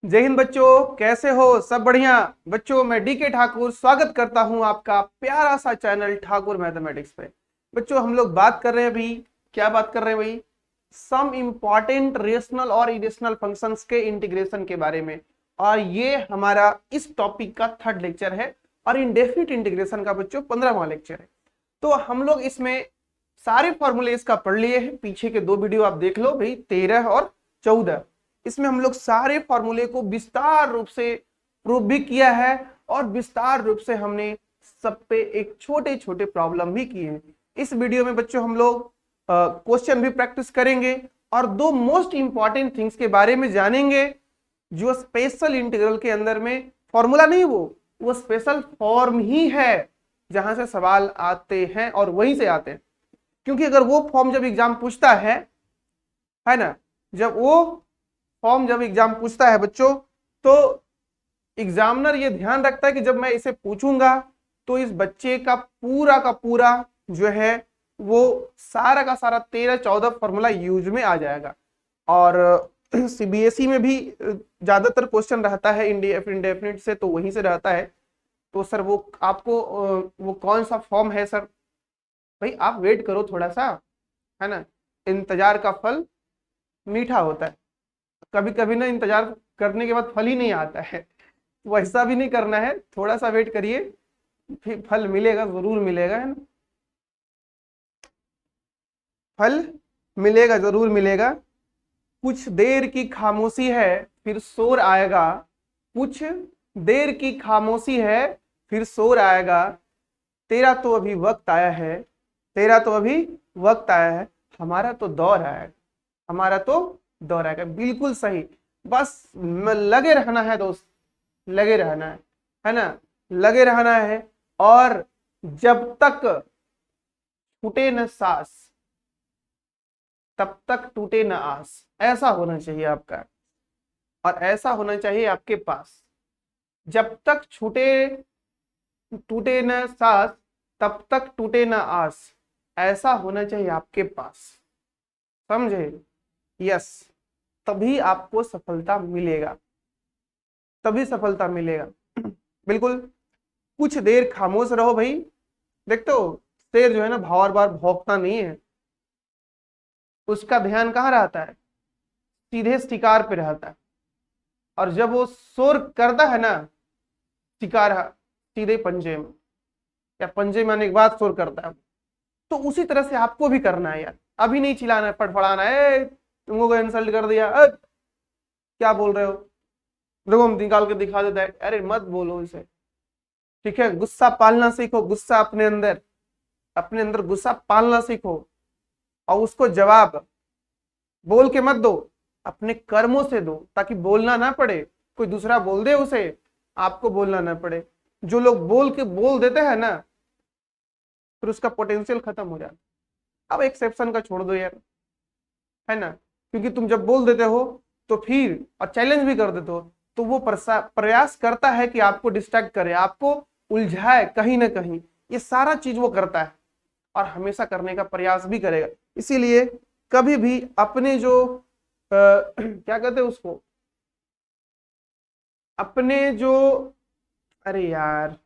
जय हिंद बच्चों, कैसे हो? सब बढ़िया बच्चों। मैं डीके ठाकुर स्वागत करता हूं आपका प्यारा सा चैनल ठाकुर मैथमेटिक्स पे। बच्चों हम लोग बात कर रहे हैं भाई, क्या बात कर रहे हैं भाई? सम इंपॉर्टेंट रेशनल और इरेशनल फंक्शंस के इंटीग्रेशन के बारे में। और ये हमारा इस टॉपिक का थर्ड लेक्चर है और इंडेफिनिट इंटीग्रेशन का बच्चों 15वां लेक्चर है। तो हम लोग इसमें सारे फॉर्मूले इसका पढ़ लिए हैं। पीछे के दो वीडियो आप देख लो भाई, 13 और 14। इसमें हम लोग सारे फॉर्मूले को विस्तार रूप से प्रूव भी किया है और विस्तार रूप से हमने सब पे एक छोटे छोटे प्रॉब्लम भी किए हैं। इस वीडियो में बच्चों हम लोग क्वेश्चन भी प्रैक्टिस करेंगे और दो मोस्ट इंपॉर्टेंट थिंग्स के बारे में जानेंगे जो स्पेशल इंटीग्रल के अंदर में फॉर्मूला नहीं, वो स्पेशल फॉर्म ही है जहां से सवाल आते हैं और वहीं से आते हैं। क्योंकि अगर वो फॉर्म जब एग्जाम पूछता है ना, जब वो फॉर्म जब एग्जाम पूछता है बच्चों, तो एग्जामिनर ये ध्यान रखता है कि जब मैं इसे पूछूंगा तो इस बच्चे का पूरा जो है वो सारा का सारा 13-14 फॉर्मूला यूज में आ जाएगा। और सीबीएसई में भी ज्यादातर क्वेश्चन रहता है इंडेफिनिट से, तो वहीं से रहता है। तो सर वो आपको वो कौन सा फॉर्म है सर? भाई आप वेट करो थोड़ा सा, है ना। इंतजार का फल मीठा होता है। कभी कभी ना इंतजार करने के बाद फल ही नहीं आता है, वैसा भी नहीं करना है। थोड़ा सा वेट करिए, फिर फल मिलेगा, जरूर मिलेगा, है ना। फल मिलेगा, जरूर मिलेगा। कुछ देर की खामोशी है फिर शोर आएगा, कुछ देर की खामोशी है फिर शोर आएगा। तेरा तो अभी वक्त आया है, तेरा तो अभी वक्त आया है, हमारा तो दौर आएगा, हमारा तो दौर आएगा। बिल्कुल सही। बस लगे रहना है दोस्त, लगे रहना है ना, लगे रहना है। और जब तक छूटे न सांस तब तक टूटे न आस, ऐसा होना चाहिए आपका। और ऐसा होना चाहिए आपके पास। जब तक छूटे टूटे न सांस तब तक टूटे न आस, ऐसा होना चाहिए आपके पास। समझे? यस। तभी आपको सफलता मिलेगा, तभी सफलता मिलेगा। बिल्कुल। कुछ देर खामोश रहो भाई। देखते हो शेर जो है ना, बार बार भौंकता नहीं है, उसका ध्यान कहाँ रहता है? सीधे शिकार पे रहता है। और जब वो शोर करता है ना, शिकार सीधे पंजे में, या पंजे में आने के बाद शोर करता है। तो उसी तरह से आपको भी करना है यार। अभी नहीं चिल्लाना है, फड़फड़ाना है, तुमको इंसल्ट कर दिया, क्या बोल रहे हो, देखो हम निकाल के दिखा देता है। अरे मत बोलो इसे, ठीक है। गुस्सा पालना सीखो, गुस्सा अपने अंदर गुस्सा पालना सीखो। और उसको जवाब बोल के मत दो, अपने कर्मों से दो, ताकि बोलना ना पड़े। कोई दूसरा बोल दे उसे, आपको बोलना ना पड़े। जो लोग बोल देते हैं ना, फिर उसका पोटेंशियल खत्म हो जाता है। अब एक्सेप्शन का छोड़ दो यार, है ना। क्योंकि तुम जब बोल देते हो तो फिर, और चैलेंज भी कर देते हो, तो वो प्रयास करता है कि आपको डिस्ट्रैक्ट करे, आपको उलझाए कहीं ना कहीं। ये सारा चीज वो करता है और हमेशा करने का प्रयास भी करेगा। इसीलिए कभी भी अपने जो क्या कहते हैं उसको, अपने जो, अरे यार,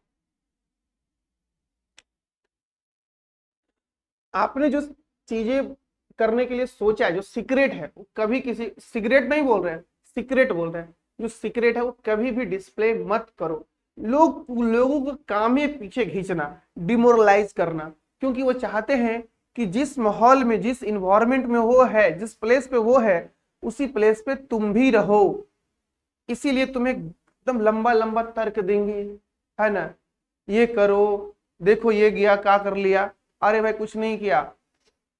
आपने जो चीजें करने के लिए सोचा है, जो सीक्रेट है, वो कभी किसी, सीक्रेट नहीं बोल रहे हैं, सीक्रेट बोल रहे हैं, जो सीक्रेट है वो कभी भी डिस्प्ले मत करो। लोगों का काम है पीछे खींचना, डिमोरलाइज करना। क्योंकि वो चाहते हैं कि जिस माहौल में, जिस इन्वायरमेंट में वो है, जिस प्लेस पे वो है, उसी प्लेस पे तुम भी रहो। इसीलिए तुम्हें एकदम लंबा लंबा तर्क देंगे, है ना। ये करो, देखो ये गया, क्या कर लिया, अरे भाई कुछ नहीं किया,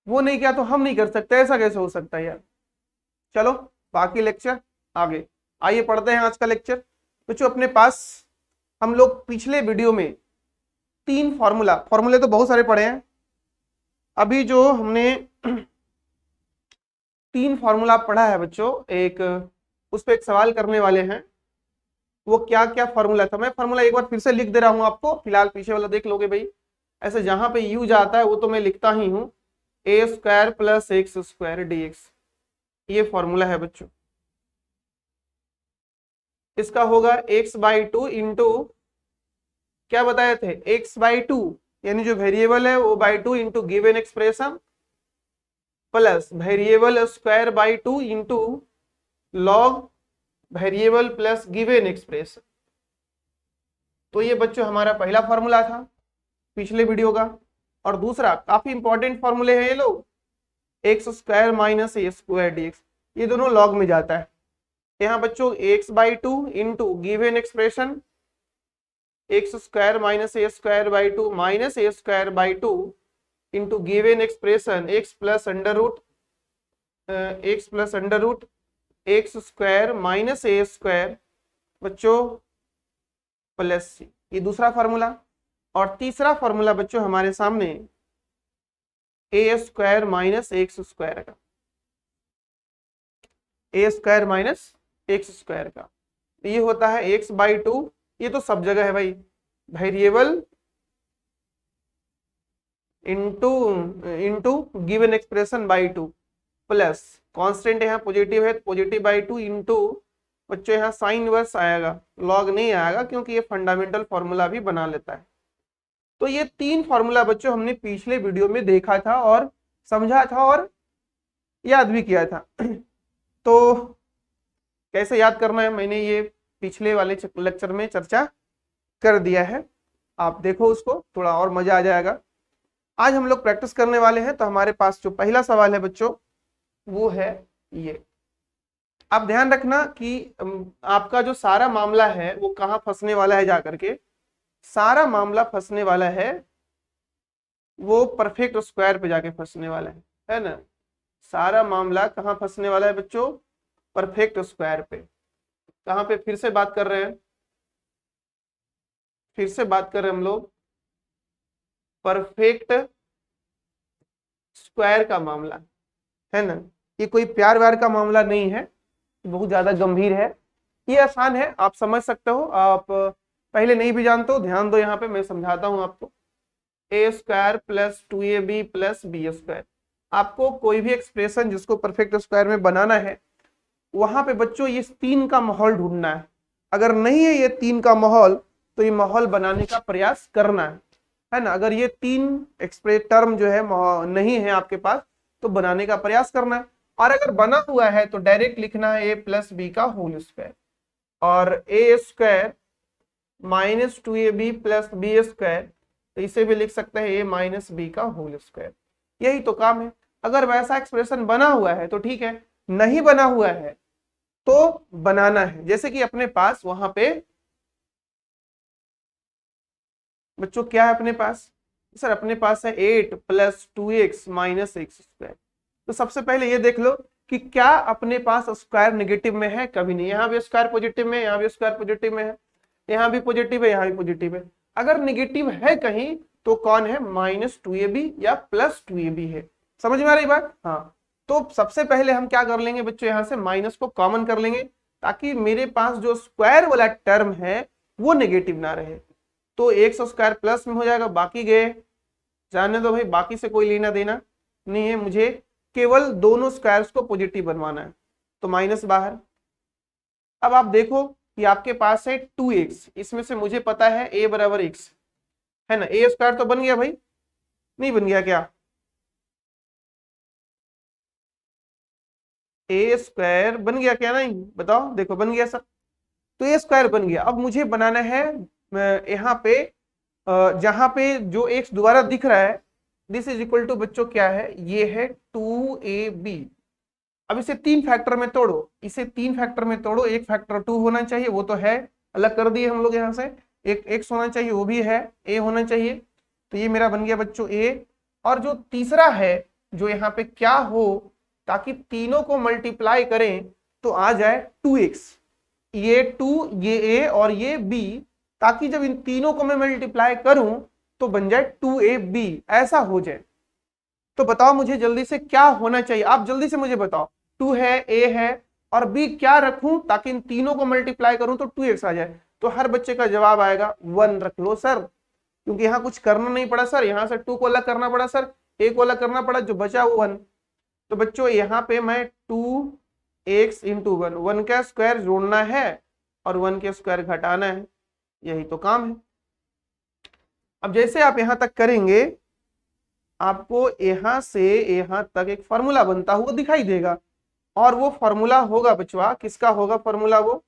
वो नहीं किया तो हम नहीं कर सकते, ऐसा कैसे हो सकता है यार। चलो बाकी लेक्चर आगे, आइए पढ़ते हैं आज का लेक्चर। बच्चों अपने पास हम लोग पिछले वीडियो में तीन फॉर्मूले तो बहुत सारे पढ़े हैं। अभी जो हमने तीन फॉर्मूला पढ़ा है बच्चों, एक उस पर एक सवाल करने वाले हैं। वो क्या क्या फॉर्मूला था, मैं फॉर्मूला एक बार फिर से लिख दे रहा हूं आपको, फिलहाल पीछे वाला देख लोगे भाई। ऐसे जहां पे यूज आता है वो तो मैं लिखता ही हूं, A square plus X square D x, ये फॉर्मूला है बच्चों। इसका होगा x/2 इंटू क्या बताए थे, x/2 यानी जो वेरिएबल है वो by 2 into given expression plus variable square by 2 into log variable plus given expression. तो ये बच्चों हमारा पहला फॉर्मूला था पिछले वीडियो का। और दूसरा काफी इंपॉर्टेंट फॉर्मूले हैं ये लोग, x square minus a square d x, ये दोनों लॉग में जाता है। यहाँ बच्चों x/2 into given expression x square minus a square by 2 minus a square by 2 into given expression x plus under root x square minus a square बच्चों plus c, ये दूसरा फॉर्मूला। और तीसरा फॉर्मूला बच्चों हमारे सामने a square minus x square का, a square minus x square का, ये होता है x/2। ये तो सब जगह है भाई, variable into given expression by 2 plus constant यहाँ पॉजिटिव है, पॉजिटिव बाई 2 इंटू बच्चों यहाँ साइन इनवर्स आएगा, लॉग नहीं आएगा क्योंकि ये फंडामेंटल फॉर्मूला भी बना लेता है। तो ये तीन फॉर्मूला बच्चों हमने पिछले वीडियो में देखा था और समझा था और याद भी किया था। तो कैसे याद करना है मैंने ये पिछले वाले लेक्चर में चर्चा कर दिया है, आप देखो उसको, थोड़ा और मजा आ जाएगा। आज हम लोग प्रैक्टिस करने वाले हैं। तो हमारे पास जो पहला सवाल है बच्चों वो है ये। आप ध्यान रखना कि आपका जो सारा मामला है वो कहाँ फंसने वाला है, जाकर के सारा मामला फंसने वाला है वो परफेक्ट स्क्वायर पे जाके फंसने वाला है ना। सारा मामला कहाँ फंसने वाला है बच्चों, परफेक्ट स्क्वायर पे। कहाँ पे फिर से बात कर रहे हैं, फिर से बात कर रहे हैं हम लोग परफेक्ट स्क्वायर का मामला है ना। ये कोई प्यार व्यार का मामला नहीं है, बहुत ज्यादा गंभीर है। ये आसान है, आप समझ सकते हो। आप पहले नहीं भी जानते हो, ध्यान दो, यहाँ पे मैं समझाता हूँ आपको। A square plus 2ab plus B square, आपको कोई भी एक्सप्रेशन जिसको परफेक्ट स्क्वायर में बनाना है वहां पे बच्चों ये तीन का माहौल ढूंढना है। अगर नहीं है ये तीन का माहौल तो ये माहौल बनाने का प्रयास करना है ना। अगर ये तीन एक्सप्रेस टर्म जो है नहीं है आपके पास तो बनाने का प्रयास करना है। और अगर बना हुआ है तो डायरेक्ट लिखना है ए प्लस बी का होल स्क्वायर, और A square minus 2ab plus B square, तो इसे भी लिख सकते हैं ए माइनस बी का होल स्क्वायर। यही तो काम है। अगर वैसा एक्सप्रेशन बना हुआ है तो ठीक है, नहीं बना हुआ है तो बनाना है। जैसे कि अपने पास वहां पे बच्चों क्या है अपने पास, सर अपने पास है 8 plus 2x minus x square. तो सबसे पहले ये देख लो कि क्या अपने पास स्क्वायर नेगेटिव में है, कभी नहीं। यहाँ भी स्क्वायर पॉजिटिव में, यहाँ भी स्क्वायर पॉजिटिव में है, यहाँ भी पॉजिटिव है, यहाँ भी पॉजिटिव है। अगर नेगेटिव है कहीं तो कौन है, माइनस 2ab या प्लस 2ab है। समझ में आ रही बात? हाँ, तो सबसे पहले हम क्या कर लेंगे बच्चों, यहाँ से माइनस को कॉमन कर लेंगे ताकि मेरे पास जो स्क्वायर वाला टर्म है वो नेगेटिव ना रहे। तो एक्स स्क्वायर प्लस में हो जाएगा, बाकी गए जाने दो भाई, बाकी से कोई लेना देना नहीं है, मुझे केवल दोनों स्क्वायर्स को पॉजिटिव बनवाना है। तो माइनस बाहर। अब आप देखो कि आपके पास है 2x, इसमें से मुझे पता है a बराबर x है ना। ए स्क्वायर तो बन गया भाई, नहीं बन गया क्या? ए स्क्वायर बन गया क्या? नहीं, बताओ, देखो बन गया सर। तो ए स्क्वायर बन गया। अब मुझे बनाना है यहाँ पे जहां पे जो x दोबारा दिख रहा है, दिस इज इक्वल टू बच्चों क्या है, ये है 2ab। अब इसे तीन फैक्टर में तोड़ो, इसे तीन फैक्टर में तोड़ो। एक फैक्टर 2 होना चाहिए, वो तो है, अलग कर दिए हम लोग यहाँ से। एक x होना चाहिए, वो भी है, a होना चाहिए। तो ये मेरा बन गया बच्चों a। और जो तीसरा है जो यहाँ पे क्या हो, ताकि तीनों को मल्टीप्लाई करें तो आ जाए 2x, ये 2, ये a और ये b, ताकि जब इन तीनों को मैं मल्टीप्लाई करूं तो बन जाए 2ab, ऐसा हो जाए। तो बताओ मुझे जल्दी से क्या होना चाहिए, आप जल्दी से मुझे बताओ। 2 है, a है और b क्या रखूं ताकि इन तीनों को मल्टीप्लाई करूं तो 2x आ जाए। तो हर बच्चे का जवाब आएगा 1 रख लो सर, क्योंकि यहाँ कुछ करना नहीं पड़ा सर, यहाँ से 2 को अलग करना पड़ा सर, a को अलग करना पड़ा, जो बचा वो 1। तो बच्चों यहाँ पे मैं 2x इंटू 1 का स्क्वायर जोड़ना है और 1 के स्क्वायर घटाना है, यही तो काम है। अब जैसे आप यहां तक करेंगे आपको यहां से यहां तक एक फॉर्मूला बनता हुआ दिखाई देगा, और वो फॉर्मूला होगा बचवा, किसका होगा फॉर्मूला? वो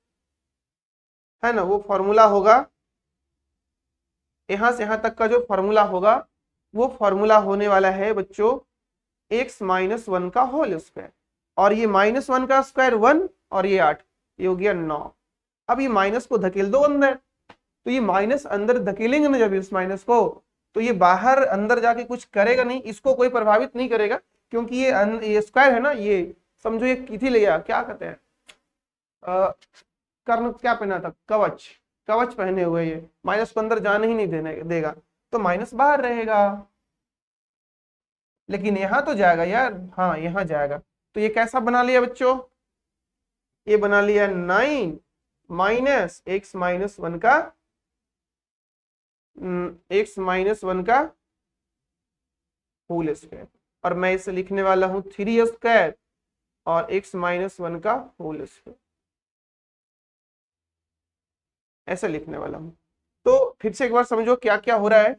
है ना, वो फॉर्मूला होगा यहां से यहां तक का जो फॉर्मूला होगा वो फॉर्मूला होने वाला है बच्चों x माइनस 1 का होल स्क्वायर, और ये माइनस 1 का स्क्वायर 1 और ये 8, ये हो गया 9। अब ये माइनस को धकेल दो अंदर, तो ये माइनस अंदर धकेलेंगे ना जब इस माइनस को, तो ये बाहर अंदर जाके कुछ करेगा नहीं, इसको कोई प्रभावित नहीं करेगा, क्योंकि ये स्क्वायर है ना, ये समझो ये किथी ले गया, क्या कहते हैं कर्ण, क्या पहना था, कवच, कवच पहने हुए, ये माइनस को अंदर जाने ही नहीं देने देगा, तो माइनस बाहर रहेगा। लेकिन यहां तो जाएगा यार, हाँ यहां जाएगा, तो ये कैसा बना लिया बच्चों? ये बना लिया 9 माइनस x माइनस 1 का x माइनस 1 का होल स्क्वायर, और मैं इसे लिखने वाला हूं 3 स्क्वायर और x माइनस 1 का होल स्क्वायर, ऐसा लिखने वाला हूं। तो फिर से एक बार समझो क्या क्या हो रहा है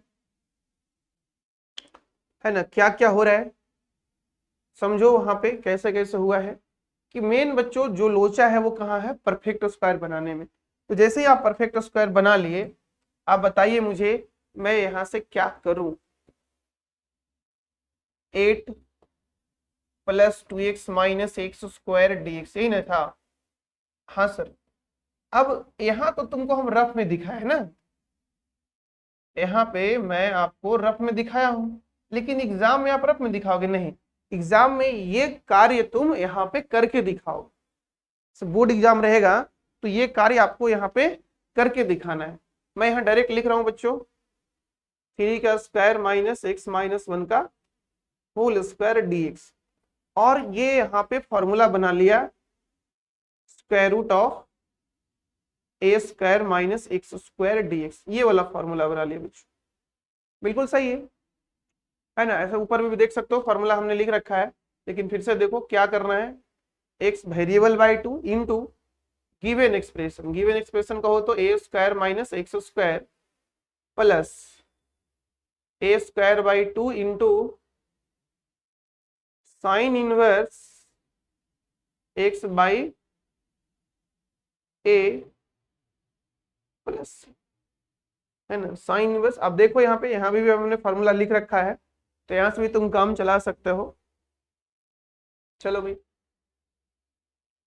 ना, क्या क्या हो रहा है समझो वहां पे कैसे कैसे हुआ है, कि मेन बच्चों जो लोचा है वो कहाँ है? परफेक्ट स्क्वायर बनाने में। तो जैसे ही आप परफेक्ट स्क्वायर बना लिए, आप बताइए मुझे मैं यहां से क्या करूं? 8 plus 2x minus x square dx, यही ना था? हाँ सर। अब यहाँ तो तुमको हम रफ में दिखाए ना, यहाँ पे मैं आपको रफ में दिखाया हूं, लेकिन एग्जाम में आप रफ में दिखाओगे नहीं, एग्जाम में ये कार्य तुम यहाँ पे करके दिखाओ, बोर्ड एग्जाम रहेगा तो ये कार्य आपको यहाँ पे करके दिखाना है। मैं यहाँ डायरेक्ट लिख रहा हूँ बच्चों 3 का स्क्वायर माइनस x माइनस 1 का होल स्क्वायर dx, और ये यहाँ पे फॉर्मूला बना लिया square root of a square minus x square dx, ये वाला फॉर्मूला बना लिया बच्चों, बिल्कुल सही है ना? ऐसा ऊपर में भी देख सकते हो फॉर्मूला हमने लिख रखा है, लेकिन फिर से देखो क्या करना है, x variable by 2 into given expression, given expression कहो तो A square minus x square plus A square by 2 into sine inverse X by A plus, है ना, साइन इनवर्स। अब देखो यहाँ पे भी हमने फॉर्मूला लिख रखा है, तो यहां से भी तुम काम चला सकते हो। चलो भाई,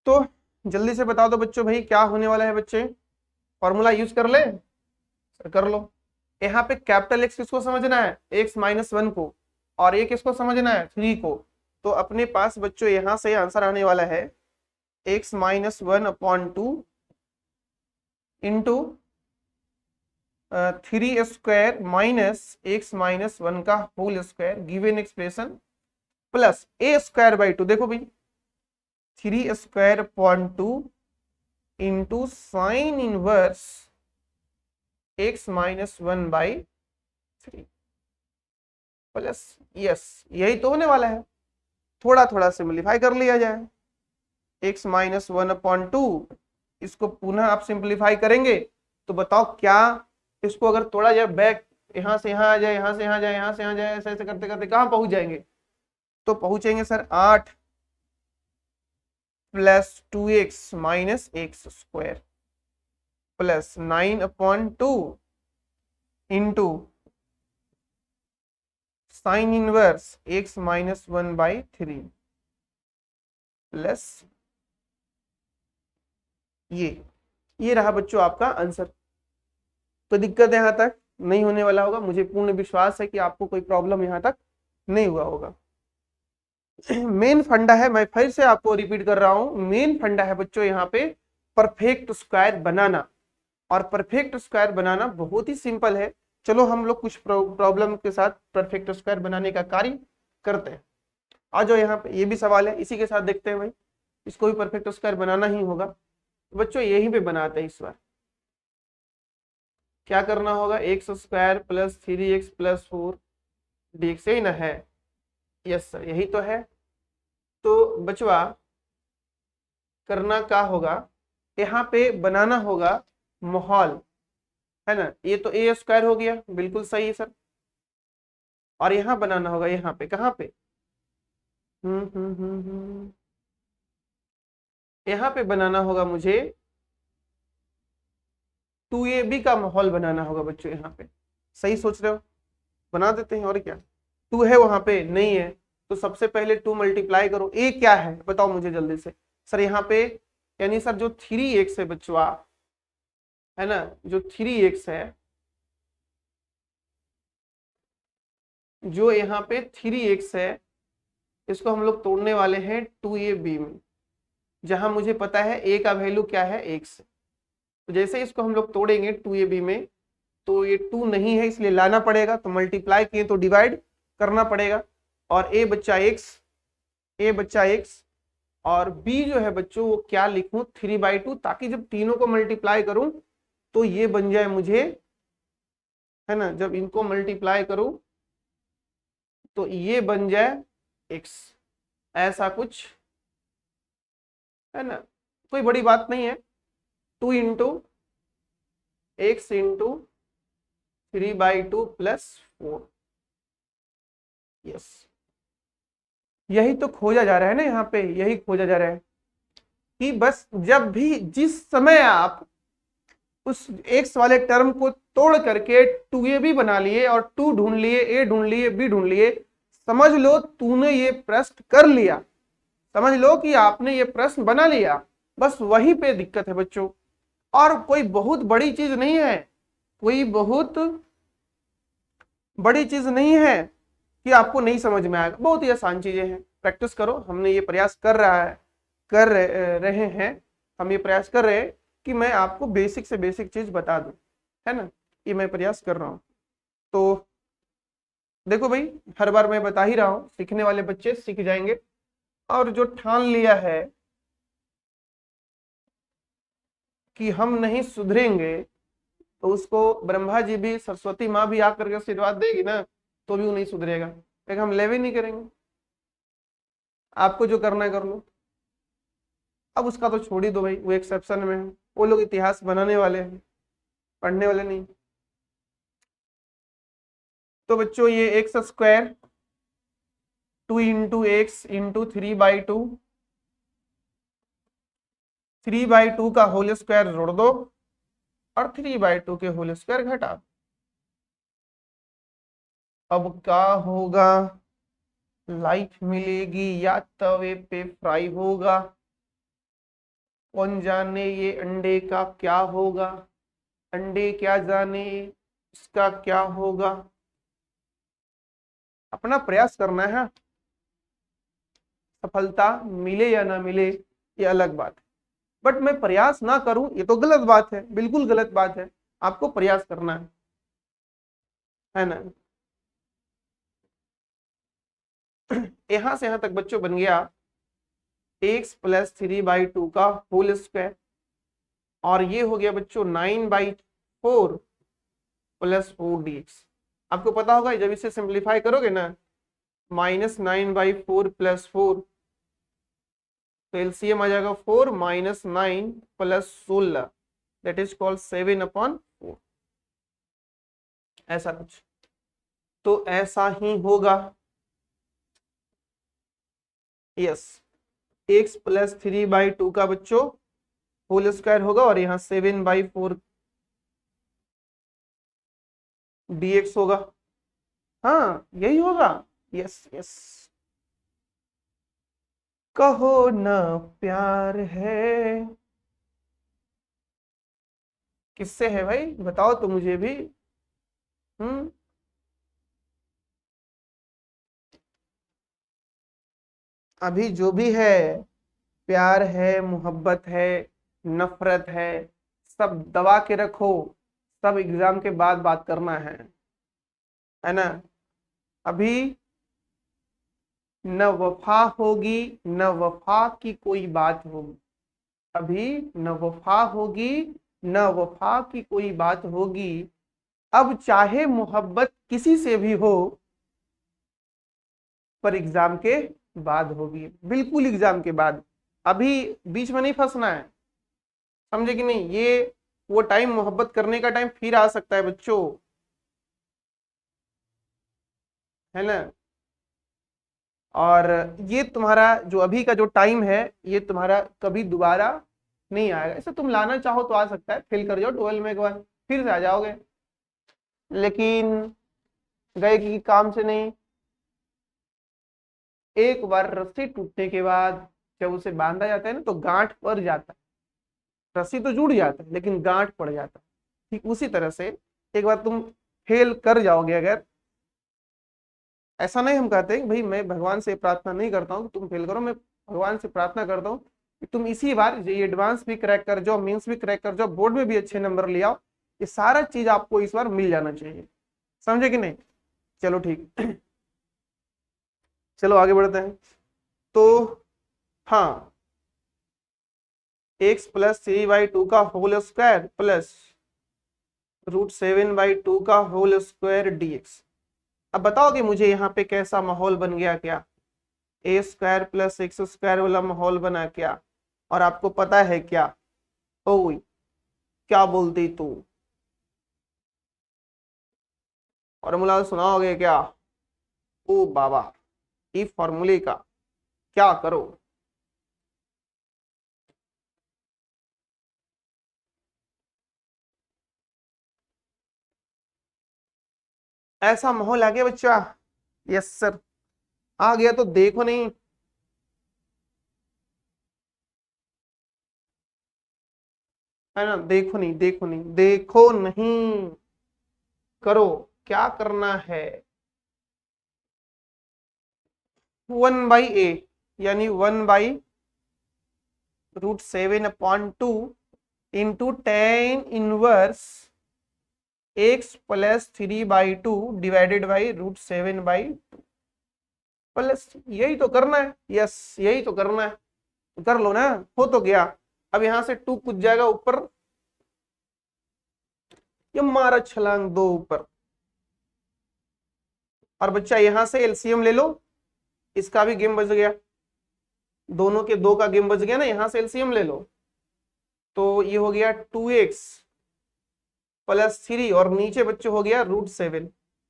तो जल्दी से बता दो बच्चों भाई क्या होने वाला है बच्चे, फॉर्मूला यूज कर ले? कर लो। यहाँ पे कैपिटल एक्स किसको समझना है? एक्स माइनस 1 को, और ये किसको समझना है? 3 को। तो अपने पास बच्चों यहां से आंसर आने वाला है x minus 1 upon 2 into 3 square minus x minus 1 का whole square given expression plus A square by 2, देखो भाई 3 square upon 2 into sine inverse x minus 1 by 3 plus, yes यही तो होने वाला है। थोड़ा थोड़ा सिंप्लीफाई कर लिया जाए, एक्स माइनस 1 अपॉन 2, इसको पुनः आप सिंप्लीफाई करेंगे तो बताओ क्या, इसको अगर थोड़ा जाए बैक, यहां से यहां आ जाए, यहां से यहां जाए, यहां से यहां जाए, ऐसे ऐसे करते करते कहां पहुंच जाएंगे? तो पहुंचेंगे sir 8 plus 2x minus x square plus 9 upon 2 into sine inverse x minus 1 by 3 plus ये रहा बच्चों आपका आंसर। तो दिक्कत यहां तक नहीं होने वाला होगा, मुझे पूर्ण विश्वास है कि आपको कोई प्रॉब्लम यहां तक नहीं हुआ होगा। मेन फंडा है, मैं फिर से आपको रिपीट कर रहा हूं, मेन फंडा है बच्चों यहाँ पे परफेक्ट स्क्वायर बनाना, और परफेक्ट स्क्वायर बनाना बहुत ही सिंपल है। चलो हम लोग कुछ प्रॉब्लम के साथ परफेक्ट स्क्वायर बनाने का कार्य करते हैं। आ जाओ यहाँ पे, ये भी सवाल है, इसी के साथ देखते हैं भाई, इसको भी परफेक्ट स्क्वायर बनाना ही होगा। तो बच्चों यहीं पे बनाते हैं इस बार। क्या करना होगा? X square plus 3x plus 4 dx, यही ना है? यस सर यही तो है। तो बचवा करना क्या होगा, यहाँ पे बनाना होगा माहौल, है ना। ये तो ए स्क्वायर हो गया, बिल्कुल सही है सर। और यहाँ बनाना होगा, यहाँ पे कहाँ पे, यहाँ पे बनाना होगा मुझे 2ab का माहौल बनाना होगा बच्चों। यहाँ पे सही सोच रहे हो, बना देते हैं। और क्या 2 है वहां पे, नहीं है तो सबसे पहले 2 मल्टीप्लाई करो। ए क्या है बताओ मुझे जल्दी से सर। यहाँ पे यानी सर जो 3x है बच्चों, है ना, जो 3x है, जो यहाँ पे 3x है, इसको हम लोग तोड़ने वाले हैं 2ab में, जहां मुझे पता है a का वैल्यू क्या है, x। तो जैसे इसको हम लोग तोड़ेंगे 2ab में, तो ये 2 नहीं है इसलिए लाना पड़ेगा, तो मल्टीप्लाई किए तो डिवाइड करना पड़ेगा। और a बच्चा x, और b जो है बच्चों वो क्या लिखूं 3/2, ताकि जब तीनों को मल्टीप्लाई करूं तो ये बन जाए मुझे, है ना, जब इनको मल्टीप्लाई करूं तो ये बन जाए x, ऐसा कुछ, है ना। कोई बड़ी बात नहीं है। 2 into x into 3/2 plus 4, yes. यही तो खोजा जा रहा है ना, यहाँ पे यही खोजा जा रहा है कि बस जब भी जिस समय आप उस x वाले टर्म को तोड़ करके 2ab बना लिए और 2 ढूंढ लिए, a ढूंढ लिए, b ढूंढ लिए, समझ लो तूने ये प्रश्न कर लिया, समझ लो कि आपने ये प्रश्न बना लिया। बस वहीं पे दिक्कत है बच्चों, और कोई बहुत बड़ी चीज नहीं है, कोई बहुत बड़ी चीज नहीं है कि आपको नहीं समझ में आएगा। बहुत ही आसान चीजें हैं, प्रैक्टिस करो। हमने ये प्रयास कर रहे हैं, हम ये प्रयास कर रहे हैं कि मैं आपको बेसिक से बेसिक चीज बता दूं, है ना, ये मैं प्रयास कर रहा हूं। तो देखो भाई, हर बार मैं बता ही रहा हूं, सीखने वाले बच्चे सीख जाएंगे। और जो ठान लिया है कि हम नहीं सुधरेंगे, तो उसको ब्रह्मा जी भी, सरस्वती माँ भी आकर के आशीर्वाद देगी ना, तो भी वो नहीं सुधरेगा, लेकिन हम लेवे नहीं करेंगे। आपको जो करना है कर लो। अब उसका तो छोड़ ही दो भाई, वो एक्सेप्शन में है, वो लोग इतिहास बनाने वाले हैं, पढ़ने वाले नहीं। तो बच्चों ये x square 2 into x into 3/2, 3/2 का होल स्क्वायर जोड़ दो और 3/2 के होल स्क्वायर घटा। अब क्या होगा, लाइफ मिलेगी या तवे पे फ्राई होगा, कौन जाने ये अंडे का क्या होगा, अंडे क्या जाने इसका क्या होगा। अपना प्रयास करना है, सफलता मिले या ना मिले ये अलग बात है, बट मैं प्रयास ना करूं ये तो गलत बात है, बिल्कुल गलत बात है। आपको प्रयास करना है ना। यहां से यहां तक बच्चों बन गया x प्लस 3/2 का होल स्क्वायर, और ये हो गया बच्चों 9/4 प्लस 4dx। आपको पता होगा जब इसे सिंप्लीफाई करोगे ना, -9/4 प्लस 4, तो एलसीएम आ जाएगा 4 - 9 प्लस 16, दैट इज कॉल्ड 7/4, ऐसा कुछ। तो ऐसा ही होगा, यस। x प्लस 3/2 का बच्चों होल स्क्वायर होगा, और यहाँ 7/4 dx होगा। हाँ यही होगा, यस यस। कहो ना प्यार है, किससे है भाई बताओ तो मुझे भी। अभी जो भी है, प्यार है, मोहब्बत है, नफरत है, सब दबा के रखो, सब एग्जाम के बाद बात करना है ना। अभी न वफा होगी, न वफा की कोई बात होगी, अभी न वफा होगी, न वफा की कोई बात होगी, अब चाहे मोहब्बत किसी से भी हो, पर एग्जाम के बाद होगी, बिल्कुल एग्जाम के बाद। अभी बीच में नहीं फंसना है, समझे कि नहीं? ये वो टाइम, मोहब्बत करने का टाइम फिर आ सकता है बच्चों, है ना। और ये तुम्हारा जो अभी का जो टाइम है, ये तुम्हारा कभी दोबारा नहीं आएगा। इसे तुम लाना चाहो तो आ सकता है, फेल कर जाओ 12 में एक बार, फिर से आ जाओगे, लेकिन गए कि काम से नहीं। एक बार रस्सी टूटने के बाद जब उसे बांधा जाता है ना, तो गांठ पड़ जाता है। रस्सी तो जुड़ जाता है लेकिन गांठ पड़ जाता है। ठीक उसी तरह से एक बार तुम फेल कर जाओगे अगर, ऐसा नहीं हम कहते कि भाई मैं भगवान से प्रार्थना नहीं करता हूँ कि तुम फेल करो, मैं भगवान से प्रार्थना करता हूँ कि तुम इसी बार ये एडवांस भी क्रैक कर जाओ, मेंस भी क्रैक कर जाओ, बोर्ड में भी अच्छे नंबर ले आओ। ये सारा चीज आपको इस बार मिल जाना चाहिए, समझे कि नहीं? चलो ठीक। चलो आगे बढ़ते हैं। तो हाँ, एक्स प्लस 3/2 का होल स्क्वायर प्लस √7/2 का होल स्क्वायर dx। अब बताओ कि मुझे यहाँ पे कैसा माहौल बन गया क्या? ए स्क्वायर प्लस एक्स स्क्वायर वाला माहौल बना क्या? और आपको पता है क्या? ओ, क्या बोलती तू? फॉर्मूला सुनाओगे क्या? ओ बाबा, इस फॉर्मूले का क्या करो? ऐसा माहौल आ गया बच्चा? यस सर, आ गया तो देखो नहीं। है ना, देखो नहीं, देखो नहीं, देखो नहीं, करो, क्या करना है? 1/a यानी 1/√7/2 into tan inverse x+3/2 divided by √7/2 plus, यही तो करना है। यस, यही तो करना है, तो कर लो ना, हो तो गया। अब यहां से 2 कूद जाएगा ऊपर, ये मारा छलांग 2 ऊपर। और बच्चा यहां से एलसीएम ले लो, इसका भी गेम बच गया, दोनों के 2 का गेम बच गया ना, यहां से एलसीएम ले लो। तो ये हो गया 2x+3 और नीचे बच्चे हो गया √7।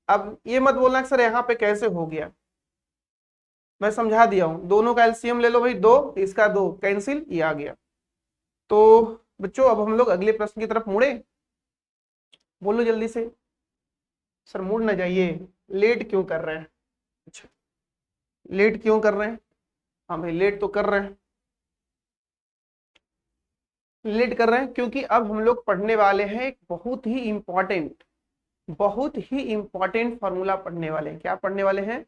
अब ये मत बोलना कि सर यहाँ पे कैसे हो गया, मैं समझा दिया हूं। दोनों का एलसीएम ले लो भाई, 2, इसका 2 कैंसिल, ये आ गया। तो बच्चों अब हम लोग अगले प्रश्न की तरफ मुड़े, बोलो जल्दी से। सर मुड़ ना जाइए, लेट क्यों कर रहे हैं? अच्छा, लेट क्यों कर रहे हैं? हाँ भाई, लेट तो कर रहे हैं, लेट कर रहे हैं क्योंकि अब हम लोग पढ़ने वाले हैं एक बहुत ही इंपॉर्टेंट फॉर्मूला पढ़ने वाले हैं। क्या पढ़ने वाले हैं?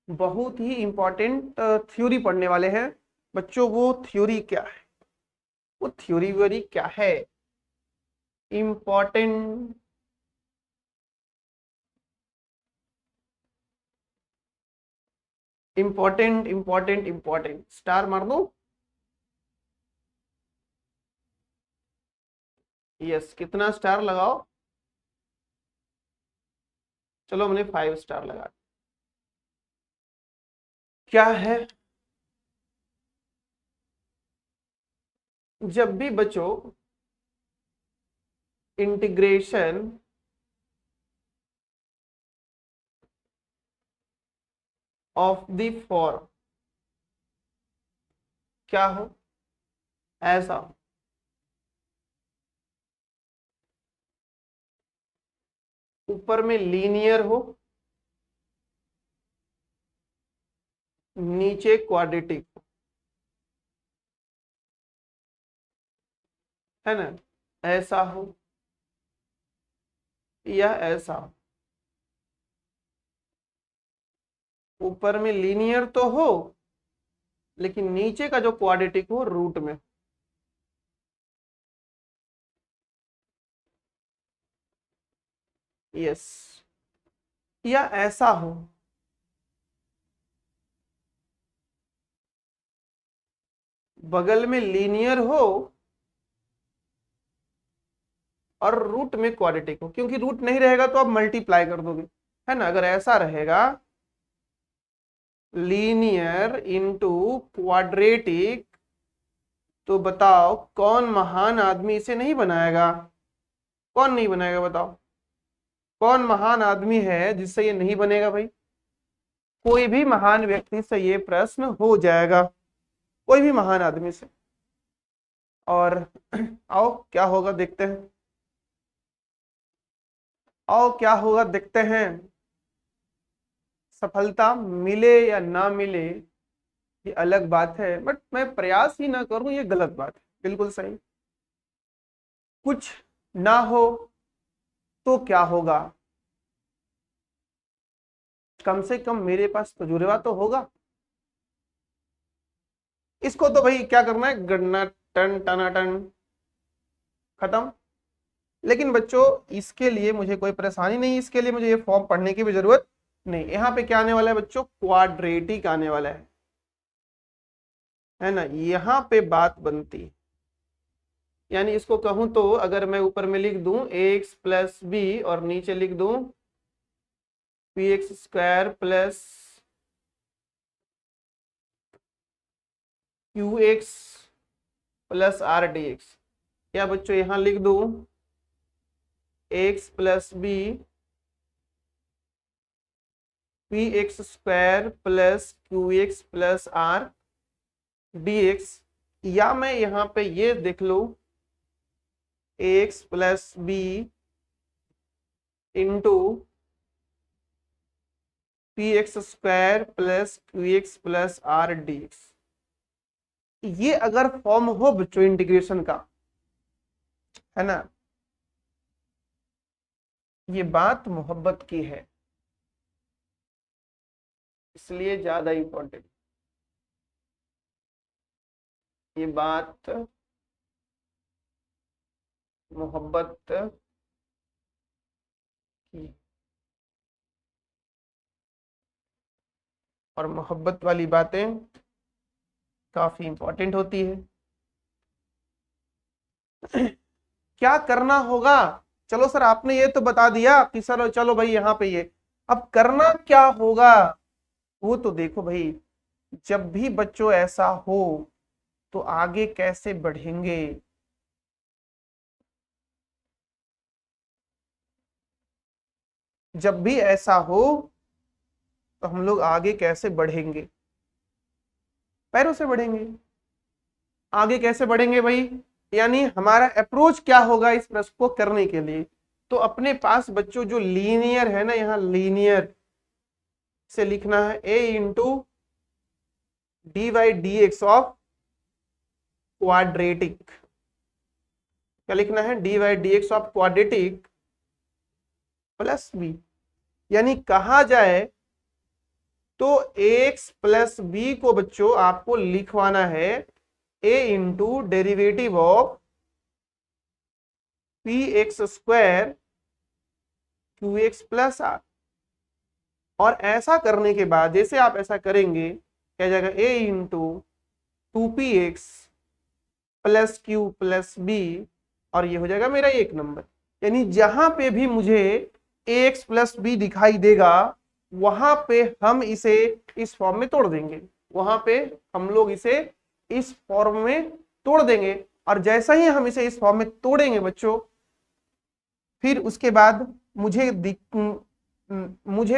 बहुत ही इंपॉर्टेंट थ्योरी पढ़ने वाले हैं बच्चों। वो थ्योरी क्या है? वो थ्योरी व्योरी क्या है? Important, important, important, important, star मार दो। यस, कितना स्टार लगाओ? चलो हमने 5 स्टार लगा। क्या है? जब भी बच्चों इंटीग्रेशन ऑफ द फॉर्म क्या हो, ऐसा हो, ऊपर में लीनियर हो, नीचे क्वाड्रेटिक हो, है ना, ऐसा हो या ऐसा हो। ऊपर में लीनियर तो हो लेकिन नीचे का जो क्वाड्रेटिक हो रूट में। यस, या ऐसा हो, बगल में लीनियर हो और रूट में क्वाड्रेटिक हो। क्योंकि रूट नहीं रहेगा तो आप मल्टीप्लाई कर दोगे, है ना। अगर ऐसा रहेगा लीनियर इंटू क्वाड्रेटिक तो बताओ कौन महान आदमी इसे नहीं बनाएगा? कौन नहीं बनाएगा बताओ? कौन महान आदमी है जिससे ये नहीं बनेगा भाई? कोई भी महान व्यक्ति से ये प्रश्न हो जाएगा, कोई भी महान आदमी से। और आओ क्या होगा देखते हैं, आओ क्या होगा देखते हैं। सफलता मिले या ना मिले ये अलग बात है, बट मैं प्रयास ही ना करूं ये गलत बात है, बिल्कुल सही। कुछ ना हो तो क्या होगा? कम से कम मेरे पास तजुर्बा तो होगा। इसको तो भाई क्या करना है, गणना टन टनाटन खत्म। लेकिन बच्चों इसके लिए मुझे कोई परेशानी नहीं, इसके लिए मुझे ये फॉर्म पढ़ने की भी जरूरत नहीं। यहाँ पे क्या आने वाला है बच्चों? क्वाड्रेटिक आने वाला है ना। यहाँ पे बात बनती, यानी इसको कहूं तो अगर मैं ऊपर में लिख दूं ax प्लस बी और नीचे लिख दूं px square plus qx plus r d x, या बच्चों यहां लिख दूं x plus b px square plus qx plus r d x, या मैं यहां पे ये देख लूं ax plus b into px square plus qx plus r d x. ये अगर फॉर्म हो बच्चों इंटीग्रेशन का, है ना, ये बात मोहब्बत की है, इसलिए ज्यादा इंपॉर्टेंट ये बात मोहब्बत की, और मोहब्बत वाली बातें काफी इंपॉर्टेंट होती है। क्या करना होगा? चलो सर आपने ये तो बता दिया कि सर चलो भाई यहाँ पे ये, अब करना क्या होगा वो तो देखो भाई। जब भी बच्चों ऐसा हो तो आगे कैसे बढ़ेंगे, जब भी ऐसा हो तो हम लोग आगे कैसे बढ़ेंगे? पैरों से बढ़ेंगे। आगे कैसे बढ़ेंगे भाई? यानी हमारा अप्रोच क्या होगा इस प्रश्न को करने के लिए? तो अपने पास बच्चों जो लीनियर है ना, यहाँ लीनियर से लिखना है a into d by d x of quadratic. क्या लिखना है? D by d x of quadratic plus b. यानी कहा जाए तो x प्लस बी को बच्चों आपको लिखवाना है a into derivative of p x square q x plus r. और ऐसा करने के बाद जैसे आप ऐसा करेंगे क्या जाएगा, a into two p x plus q plus b, और ये हो जाएगा मेरा एक नंबर। यानी जहां पे भी मुझे ax प्लस बी दिखाई देगा वहां पे हम इसे इस फॉर्म में तोड़ देंगे, वहां पे हम लोग इसे इस फॉर्म में तोड़ देंगे। और जैसा ही हम इसे इस फॉर्म में तोड़ेंगे बच्चों, फिर उसके बाद मुझे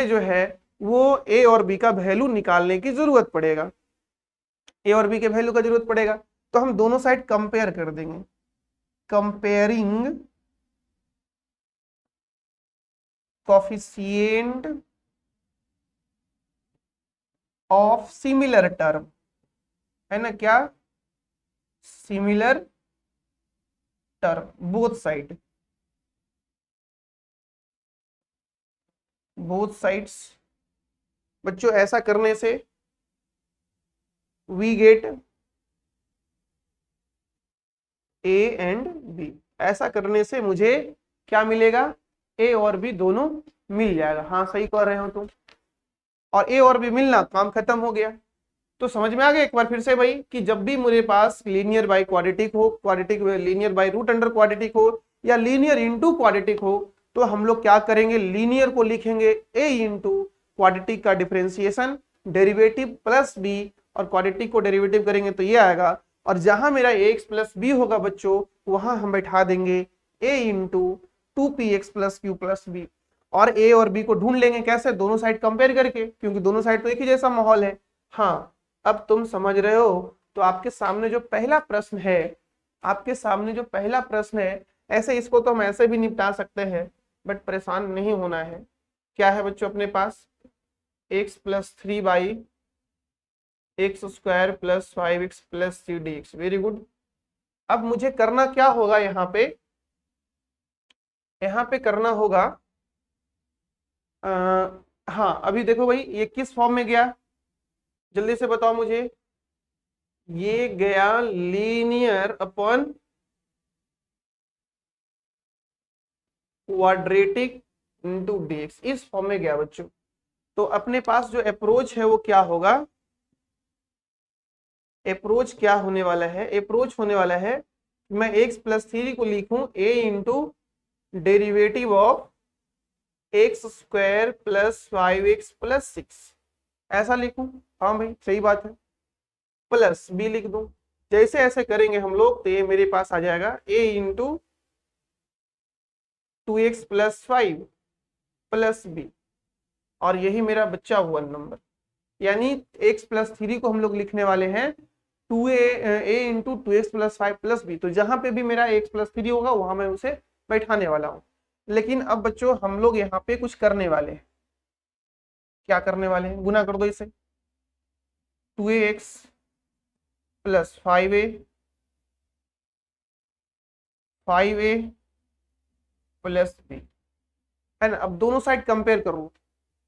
जो है वो a और b का वैल्यू निकालने की जरूरत पड़ेगा, a और b के वैल्यू का जरूरत पड़ेगा। तो हम दोनों साइड कंपेयर कर देंगे, comparing coefficient of similar term, है ना, क्या similar term both side, both sides. बच्चों ऐसा करने से we get a and b, ऐसा करने से मुझे क्या मिलेगा, ए और बी दोनों मिल जाएगा। हाँ सही कह रहे हो तुम, और ए और बी मिलना काम खत्म हो गया। तो समझ में आ गया एक बार फिर से भाई कि जब भी मेरे पास लीनियर बाई क्वाड्रेटिक हो, quadratic linear by root under quadratic हो, या लीनियर इनटू क्वाड्रेटिक हो, तो हम लोग क्या करेंगे, लीनियर को लिखेंगे ए इंटू क्वाड्रेटिक का डिफरेंशिएशन डेरिवेटिव प्लस बी, और क्वाड्रेटिक को डेरिवेटिव करेंगे तो ये आएगा और जहां मेरा ax प्लस बी होगा बच्चों वहां हम बैठा देंगे a इंटू 2px plus q plus b. और a और b को ढूंढ लेंगे कैसे, दोनों साइड कंपेयर करके, क्योंकि दोनों साइड तो एक ही जैसा माहौल है। हाँ, अब तुम समझ रहे हो। तो आपके सामने जो पहला प्रश्न है, आपके सामने जो पहला प्रश्न है, ऐसे इसको तो हम ऐसे भी निपटा सकते हैं, बट परेशान नहीं होना है। क्या है बच्चों अपने पास, x plus 3 x square plus 5x plus 3dx। Very good. अब मुझे करना क्या होगा, यहाँ पे करना होगा, हाँ अभी देखो भाई ये किस फॉर्म में गया, जल्दी से बताओ मुझे। ये गया linear upon quadratic into dx, इस फॉर्म में गया बच्चों। तो अपने पास जो अप्रोच है वो क्या होगा, अप्रोच क्या होने वाला है, अप्रोच होने वाला है मैं x प्लस 3 को लिखूं a into derivative of x square plus 5x plus 6, ऐसा लिखूं। हाँ भाई सही बात है, प्लस b लिख दूं। जैसे ऐसे करेंगे हम लोग तो ये मेरे पास आ जाएगा a इंटू 2x प्लस 5 प्लस बी, और यही मेरा बच्चा हुआ नंबर। यानी x प्लस 3 को हम लोग लिखने वाले हैं 2a into 2x plus 5 plus b. तो जहां पे भी मेरा x प्लस 3 होगा वहां मैं उसे बैठाने वाला हूं। लेकिन अब बच्चों हम लोग यहाँ पे कुछ करने वाले हैं। क्या करने वाले हैं, गुना कर दो इसे, 2ax plus 5a plus B, है ना। अब दोनों साइड कंपेयर करूं,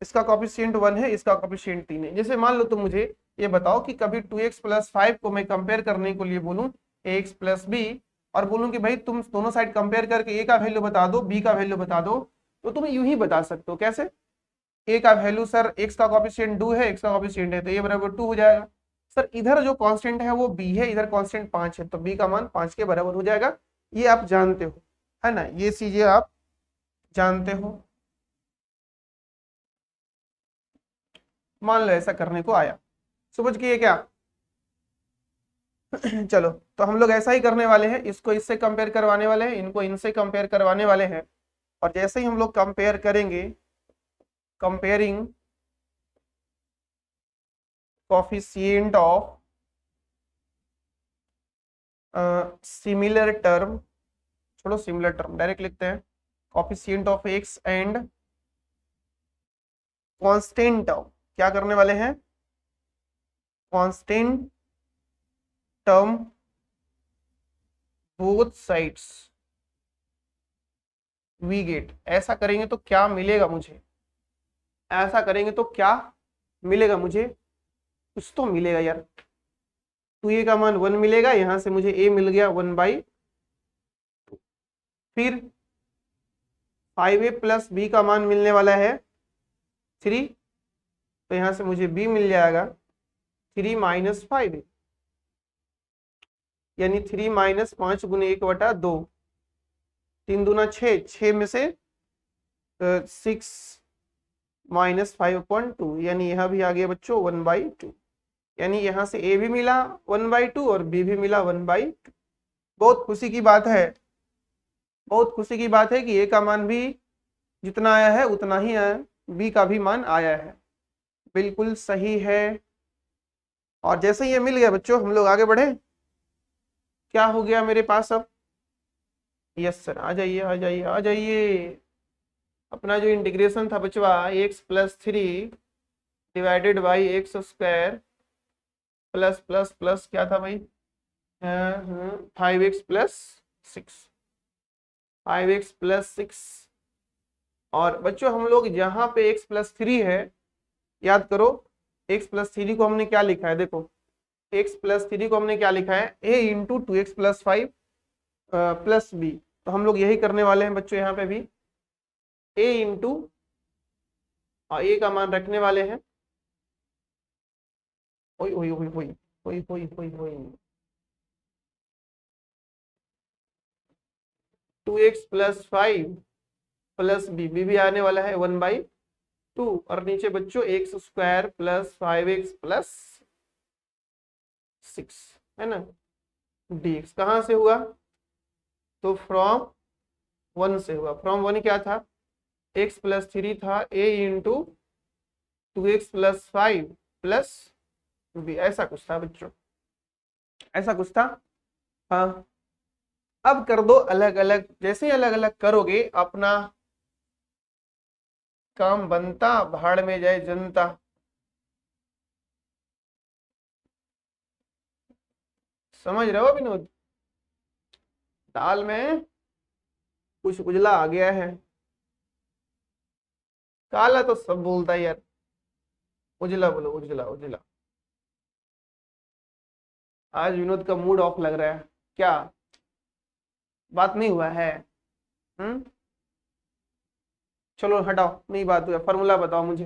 इसका कॉफिशिएंट 1 है, इसका कॉफिशिएंट 3 है। जैसे मान लो तुम मुझे ये बताओ कि कभी 2x प्लस 5 को मैं कंपेयर करने के लिए बोलूं ax प्लस बी, और बोलूं कि भाई तुम दोनों साइड कंपेयर करके a का वैल्यू बता दो, b का वैल्यू बता दो, तो तुम यूं ही बता सकते हो। कैसे, a का वैल्यू सर x का कॉफिशिएंट 2 है, x का कॉफिशिएंट है, तो a बराबर 2 हो जाएगा। सर इधर जो कांस्टेंट है वो b है, इधर कांस्टेंट 5 है, तो b का मान 5 के बराबर हो जाएगा। ये आप जानते हो, है ना, ये चीजें आप जानते हो। मान लो ऐसा करने को आया, समझ गए क्या। चलो, तो हम लोग ऐसा ही करने वाले हैं, इसको इससे कंपेयर करवाने वाले हैं, इनको इनसे कंपेयर करवाने वाले हैं। और जैसे ही हम लोग कंपेयर करेंगे, comparing coefficient of similar term, छोड़ो सिमिलर टर्म डायरेक्ट लिखते हैं, coefficient of x and constant term. क्या करने वाले हैं, constant term both sides we get. ऐसा करेंगे तो क्या मिलेगा मुझे, ऐसा करेंगे तो क्या मिलेगा मुझे, कुछ तो मिलेगा यार। 2a का मान 1 मिलेगा, यहां से मुझे a मिल गया 1/2, फिर 5a प्लस b का मान मिलने वाला है 3, तो यहां से मुझे b मिल जाएगा 3 माइनस 5a, यानी 3 माइनस 5 गुने 1/2, 3 दूना 6, 6 में से 6 माइनस 5/2, यानी यहाँ भी आ गया बच्चों 1/2। यानी यहाँ से a भी मिला 1/2 और b भी मिला 1/2। बहुत खुशी की बात है, बहुत खुशी की बात है कि a का मान भी जितना आया है उतना ही आया, b का भी मान आया है, बिल्कुल सही है। और जैसे ही ये मिल गया बच्चों, हम लोग आगे बढ़े। क्या हो गया मेरे पास अब, यस सर, आ जाइए आ जाइए आ जाइए। अपना जो इंटीग्रेशन था बचवा x plus 3 divided by x square plus plus plus क्या था भाई, 5x प्लस 6, 5x प्लस 6। और बच्चों हम लोग यहाँ पे x प्लस 3 है, याद करो x प्लस 3 को हमने क्या लिखा है, देखो x प्लस 3 को हमने क्या लिखा है, a इंटू 2x प्लस 5 प्लस बी। तो हम लोग यही करने वाले हैं बच्चों, यहाँ पे भी a इंटू a का मान रखने वाले हैं, ओई ओई ओई ओई ओई ओई ओई ओई 2x प्लस 5 प्लस बी भी आने वाला है 1/2, और नीचे बच्चों x square plus 5x plus 6, है ना। dx कहाँ से हुआ? तो फ्रॉम 1 से हुआ। फ्रॉम 1 क्या था? x प्लस 3 था a इंटू 2x प्लस 5 प्लस b, ऐसा कुछ था बच्चों, ऐसा कुछ था। हाँ, अब कर दो अलग अलग, जैसे अलग अलग करोगे अपना काम बनता, भाड़ में जाए जनता। समझ रहे हो विनोद? दाल में कुछ उजला आ गया है, काला तो सब बोलता है यार, उजला बोलो, उजला उजला। आज विनोद का मूड ऑफ लग रहा है क्या? बात नहीं हुआ है? हम्म, चलो हटाओ, नहीं बात हुआ। फॉर्मूला बताओ मुझे।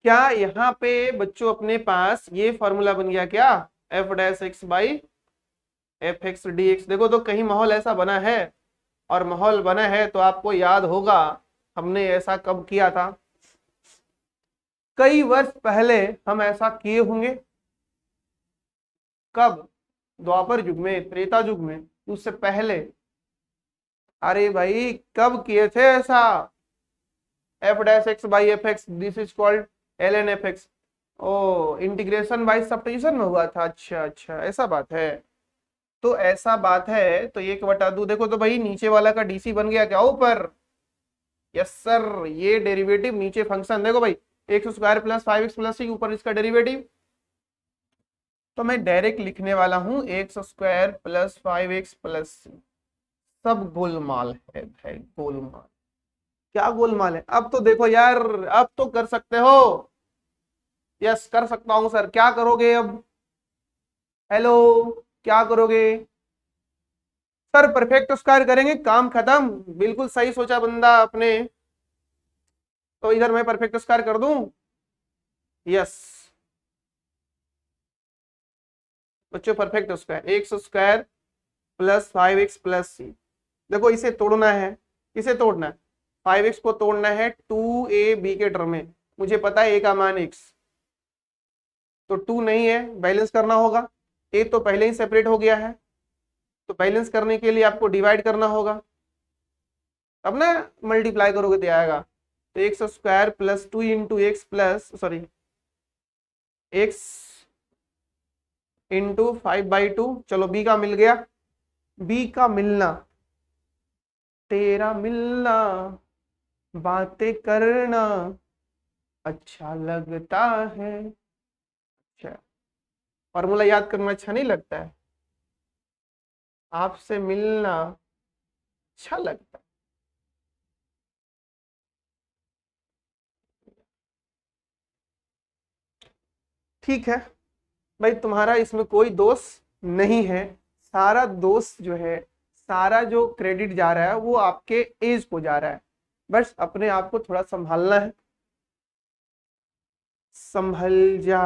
क्या यहाँ पे बच्चों अपने पास ये फॉर्मूला बन गया क्या? F dash x by f x D x. देखो तो कहीं माहौल ऐसा बना है, और माहौल बना है तो आपको याद होगा हमने ऐसा कब किया था। कई वर्ष पहले हम ऐसा किए होंगे। कब? द्वापर युग में, त्रेता युग में, उससे पहले। अरे भाई कब किए थे ऐसा? F dash x by f x, this is called l n f x. ओ, इंटीग्रेशन बाई सब्ट्यूशन में हुआ था। अच्छा अच्छा, ऐसा बात है। तो ऐसा बात है तो 1/2, देखो तो भाई नीचे वाला का डीसी बन गया क्या ऊपर? यस सर, ये डेरिवेटिव नीचे फंक्शन देखो भाई, x square plus 5x plus 6 ऊपर इसका डेरिवेटिव। तो मैं डायरेक्ट लिखने वाला हूं x square plus 5x plus 6। सब गोलमाल है भाई, गोलमाल। क्या गोलमाल है? अब तो देखो यार, अब तो कर सकते हो। यस कर सकता हूं सर, क्या करोगे अब? हेलो, क्या करोगे? सर परफेक्ट स्क्वायर करेंगे, काम खत्म। बिल्कुल सही सोचा बंदा अपने। तो इधर मैं परफेक्ट स्क्वायर कर दूं। यस बच्चों, perfect square X square plus 5x plus C. देखो इसे तोड़ना है, इसे तोड़ना है, 5x को तोड़ना है 2ab के टर्म में। मुझे पता है a का मान x, तो 2 नहीं है, बैलेंस करना होगा। a तो पहले ही सेपरेट हो गया है, तो बैलेंस करने के लिए आपको डिवाइड करना होगा। अब ना मल्टीप्लाई करोगे तो आएगा। तो x square plus 2 into x plus sorry x into 5/2। चलो b का मिल गया। b का मिलना, तेरा मिलना, बातें करना अच्छा लगता है। अच्छा, फॉर्मूला याद करना अच्छा नहीं लगता है? आपसे मिलना अच्छा लगता है। ठीक है भाई, तुम्हारा इसमें कोई दोष नहीं है। सारा दोष जो है, सारा जो क्रेडिट जा रहा है वो आपके एज को जा रहा है। बस अपने आप को थोड़ा संभालना है। संभल जा।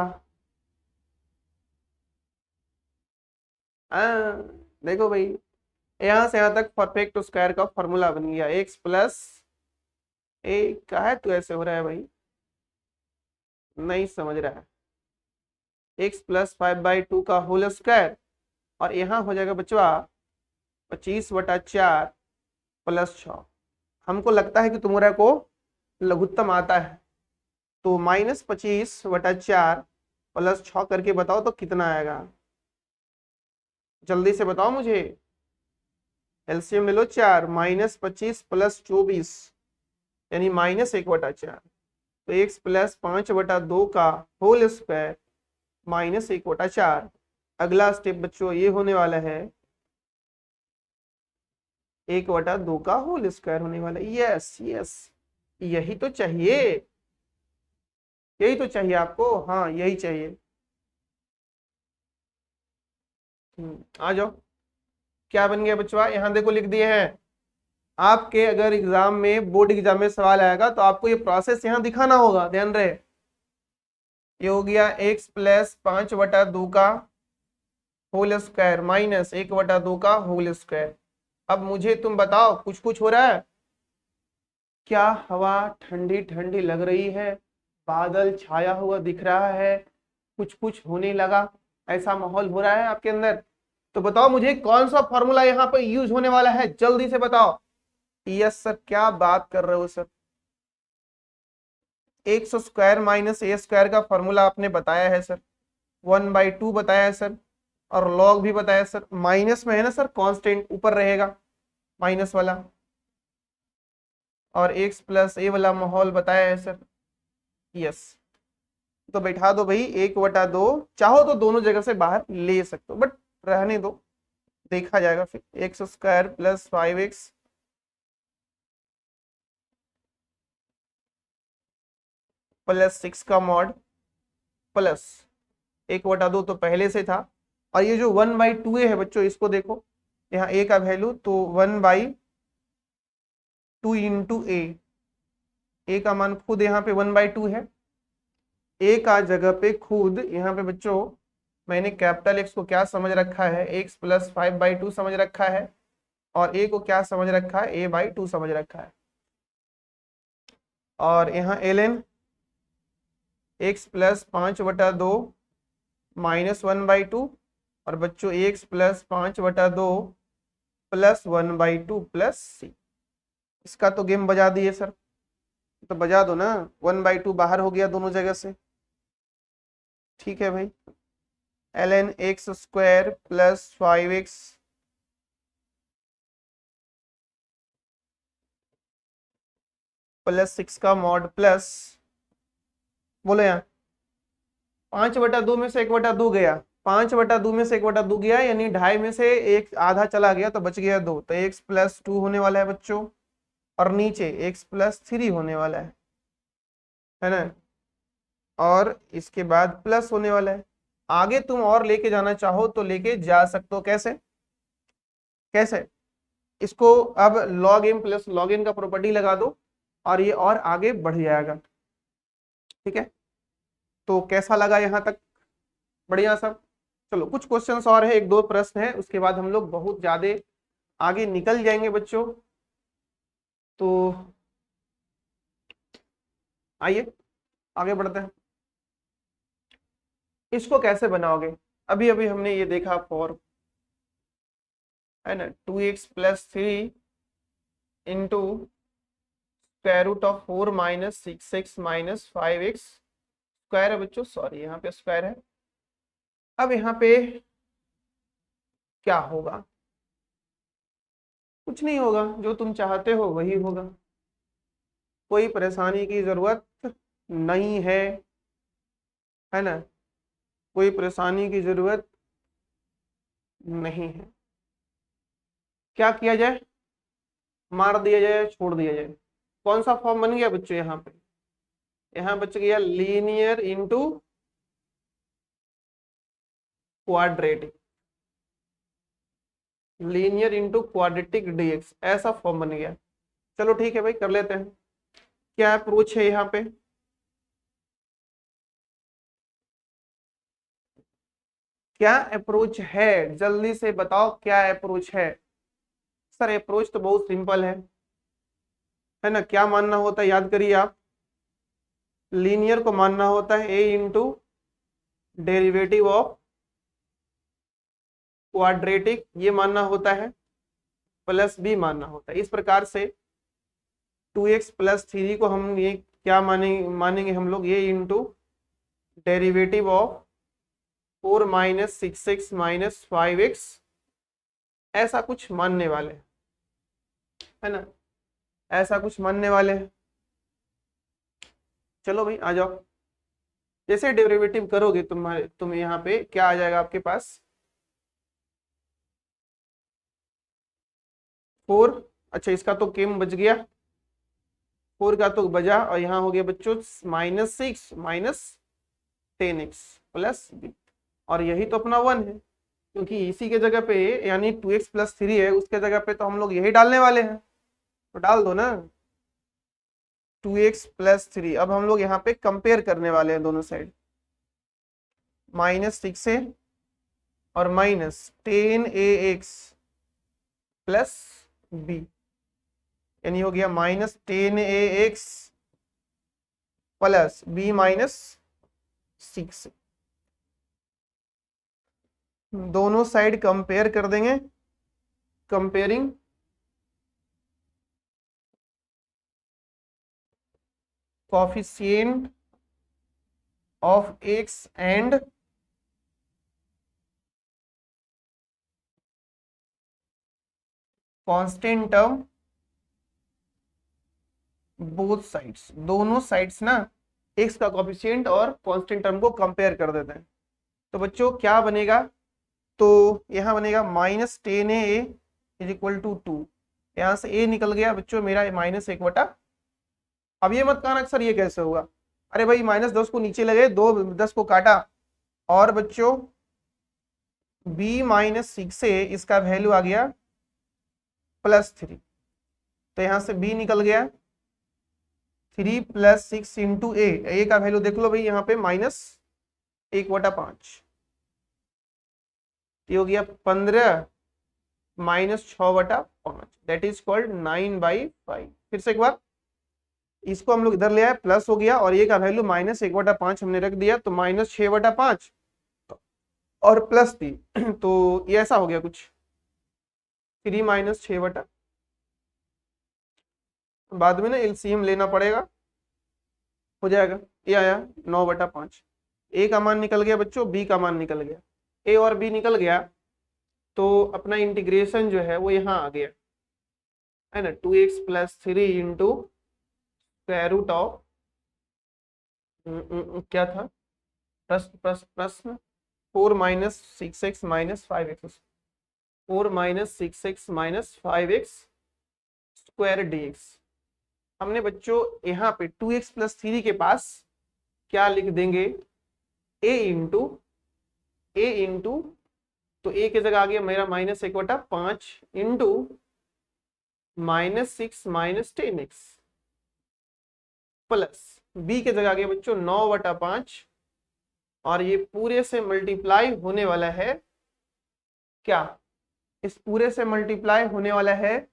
देखो भाई, यहां से यहां तक परफेक्ट स्क्वायर का फॉर्मूला बन गया। एक्स प्लस ए का है तो ऐसे हो रहा है भाई, नहीं समझ रहा है। एक्स प्लस 5/2 का होल स्क्वायर, और यहाँ हो जाएगा बचवा 25/4 प्लस 6। हमको लगता है कि तुम्हारा को लघुत्तम आता है, तो -25/4 प्लस 6 करके बताओ तो कितना आएगा? जल्दी से बताओ मुझे। एलसीएम ले लो 4, -25 प्लस 24 यानी -1/4। तो x प्लस 5/2 का होल स्क्वायर -1/4। अगला स्टेप बच्चों ये होने वाला है 1/2 का होल स्क्वायर होने वाला है। यस यस, यही तो चाहिए, यही तो चाहिए आपको। हाँ यही चाहिए। आ जाओ। क्या बन गया बच्चों? यहाँ देखो लिख दिए हैं। आपके अगर एग्जाम में, बोर्ड एग्जाम में सवाल आएगा तो आपको ये प्रोसेस यहाँ दिखाना होगा, ध्यान रहे। ये हो गया x प्लस 5/2 का होल स्क्वायर माइनस 1/2 का होल स्क्वायर। अब मुझे तुम बताओ, कुछ कुछ हो रहा है क्या? हवा ठंडी ठंडी लग रही है, बादल छाया हुआ दिख रहा है, कुछ कुछ होने लगा, ऐसा माहौल हो रहा है आपके अंदर? तो बताओ मुझे कौन सा फॉर्मूला यहाँ पे यूज होने वाला है, जल्दी से बताओ। यस सर, क्या बात कर रहे हो sir, x square minus a square का फॉर्मूला आपने बताया है सर, 1/2 बताया है सर, और लॉग भी बताया सर। माइनस में है ना सर, कांस्टेंट ऊपर रहेगा माइनस वाला, और एक्स प्लस ए वाला माहौल बताया है सर। यस, तो बैठा दो भाई 1/2, चाहो तो दोनों जगह से बाहर ले सकते हो, बट रहने दो, देखा जाएगा फिर। X square plus 5x plus 6 का मॉड प्लस 1/2 तो पहले से था, और ये जो 1/2 है बच्चों, इसको देखो, यहाँ a का वैल्यू तो 1/2 इंटू ए का मान खुद यहाँ पे 1/2 है, ए का जगह पे खुद यहाँ पे बच्चों मैंने कैपिटल एक्स को क्या समझ रखा है, x प्लस 5/2 समझ रखा है, और ए को क्या समझ रखा है, a/2 समझ रखा है, और यहाँ ln x प्लस 5/2 माइनस 1/2, और बच्चों x plus 5/2 plus 1/2 plus c। इसका तो गेम बजा दिए सर, तो बजा दो ना, 1/2 बाहर हो गया दोनों जगह से। ठीक है भाई, ln x square plus 5x plus 6 का मॉड प्लस, बोलो यहाँ 5/2 में से 1/2 गया, 5/2 में से 1/2 गया, यानी 2.5 में से एक आधा चला गया तो बच गया 2, तो x प्लस 2 होने वाला है बच्चों, और नीचे x प्लस 3 होने वाला है ना, और इसके बाद प्लस होने वाला है। आगे तुम और लेके जाना चाहो तो लेके जा सकते हो, कैसे कैसे, इसको अब log m plus log n का प्रॉपर्टी लगा दो, और ये और आगे बढ़ जाएगा। ठीक है, तो कैसा लगा यहाँ तक, बढ़िया सब। चलो कुछ क्वेश्चंस और है, एक दो प्रश्न है, उसके बाद हम लोग बहुत ज्यादा आगे निकल जाएंगे बच्चों। तो आइए आगे बढ़ते हैं। इसको कैसे बनाओगे, अभी अभी हमने ये देखा फॉर, है ना, 2x plus 3 into square root of 4 minus 6x minus 5x square है बच्चों, सॉरी यहाँ पे स्क्वायर है। अब यहाँ पे क्या होगा, कुछ नहीं होगा, जो तुम चाहते हो वही होगा, कोई परेशानी की जरूरत नहीं है ना, कोई परेशानी की जरूरत नहीं है। क्या किया जाए, मार दिया जाए, छोड़ दिया जाए, कौन सा फॉर्म बन गया बच्चों, यहाँ पे यहाँ बच गया linear into quadratic, linear into quadratic d x, ऐसा फॉर्म बन गया। चलो ठीक है भाई, कर लेते हैं। क्या अप्रोच है यहाँ पे, क्या अप्रोच है, जल्दी से बताओ क्या अप्रोच है। सर अप्रोच तो बहुत सिंपल है ना, क्या मानना होता है, याद करिए आप, लीनियर को मानना होता है a into derivative of quadratic, ये मानना होता है, प्लस b मानना होता है। इस प्रकार से 2x प्लस 3 को हम ये क्या मानेंगे हम लोग, ये into derivative of 4 minus 6x minus 5x, ऐसा कुछ मानने वाले है ना, ऐसा कुछ मानने वाले हैं। चलो भाई आ जाओ, जैसे डेरिवेटिव करोगे तुम यहाँ पे क्या आ जाएगा आपके पास, 4, अच्छा इसका तो केम बच गया, 4 का तो बजा, और यहाँ हो गया बच्चों -6 माइनस 10x प्लस b, और यही तो अपना 1 है, क्योंकि इसी के जगह पे यानी 2x प्लस 3 है, उसके जगह पे तो हम लोग यही डालने वाले हैं, तो डाल दो ना 2x प्लस 3। अब हम लोग यहाँ पे कंपेयर करने वाले हैं दोनों साइड, -6 है और -10ax प्लस b, यानी हो गया -10ax प्लस b -6। दोनों साइड कंपेयर कर देंगे, comparing coefficient of x and constant term both sides, दोनों साइड्स ना एक्स का कोफिशिएंट और कांस्टेंट टर्म को कंपेयर कर देते हैं। तो बच्चों क्या बनेगा, तो यहाँ बनेगा -10a इज इक्वल टू 2। यहाँ से a निकल गया बच्चों मेरा -1/। अब ये मत कहना सर ये कैसे होगा, अरे भाई -10 को नीचे लगे, 2 10 को काटा, और बच्चों b-6 से इसका वैल्यू आ गया +3। तो यहाँ से b निकल गया 3 + 6 इंटू ए का वैल्यू देख लो भाई, यहाँ पे -1/5, ये हो गया 15 -6/5, दैट इज कॉल्ड 9/5। फिर से एक बार इसको हम लोग इधर ले आए, प्लस हो गया, और ये का वैल्यू -1/5 हमने रख दिया, तो -6/5 और +3, तो ये ऐसा हो गया कुछ 3 - 6/, बाद में ना एलसीएम लेना पड़ेगा, हो जाएगा, ये आया 9/5। ए का मान निकल गया बच्चों, बी का मान निकल गया, ए और बी निकल गया, तो अपना इंटीग्रेशन जो है वो यहाँ आ गया है ना, 2x + 3 into square root of क्या था प्रश्न 4 - 6x - 5x, 4 - 6x - 5x square dx। हमने बच्चों यहाँ पे 2x + 3 के पास क्या लिख देंगे, a इंटू, तो a की जगह आ गया मेरा -1/5 इंटू -6 - 10x प्लस b के जगह आ गया बच्चों 9/5, और ये पूरे से मल्टीप्लाई होने वाला है, क्या इस पूरे से मल्टीप्लाई होने वाला है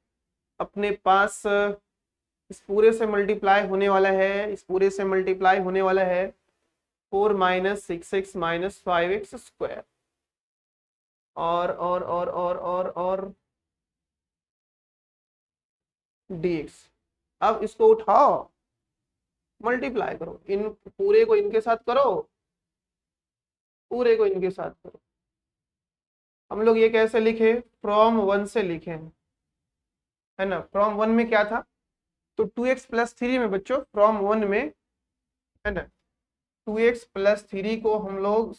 अपने पास, इस पूरे से मल्टीप्लाई होने वाला है, इस पूरे से मल्टीप्लाई होने वाला है 4 - 6x - 5x स्क्वायर, और dx। अब इसको उठाओ, मल्टीप्लाई करो, इन पूरे को इनके साथ करो, पूरे को इनके साथ करो। हम लोग ये कैसे लिखे, फ्रॉम 1 से लिखे हैं, है ना। फ्रॉम 1 में क्या था, तो 2x + 3 में बच्चों फ्रॉम 1 में, है ना, 2x + 3 को हम लोग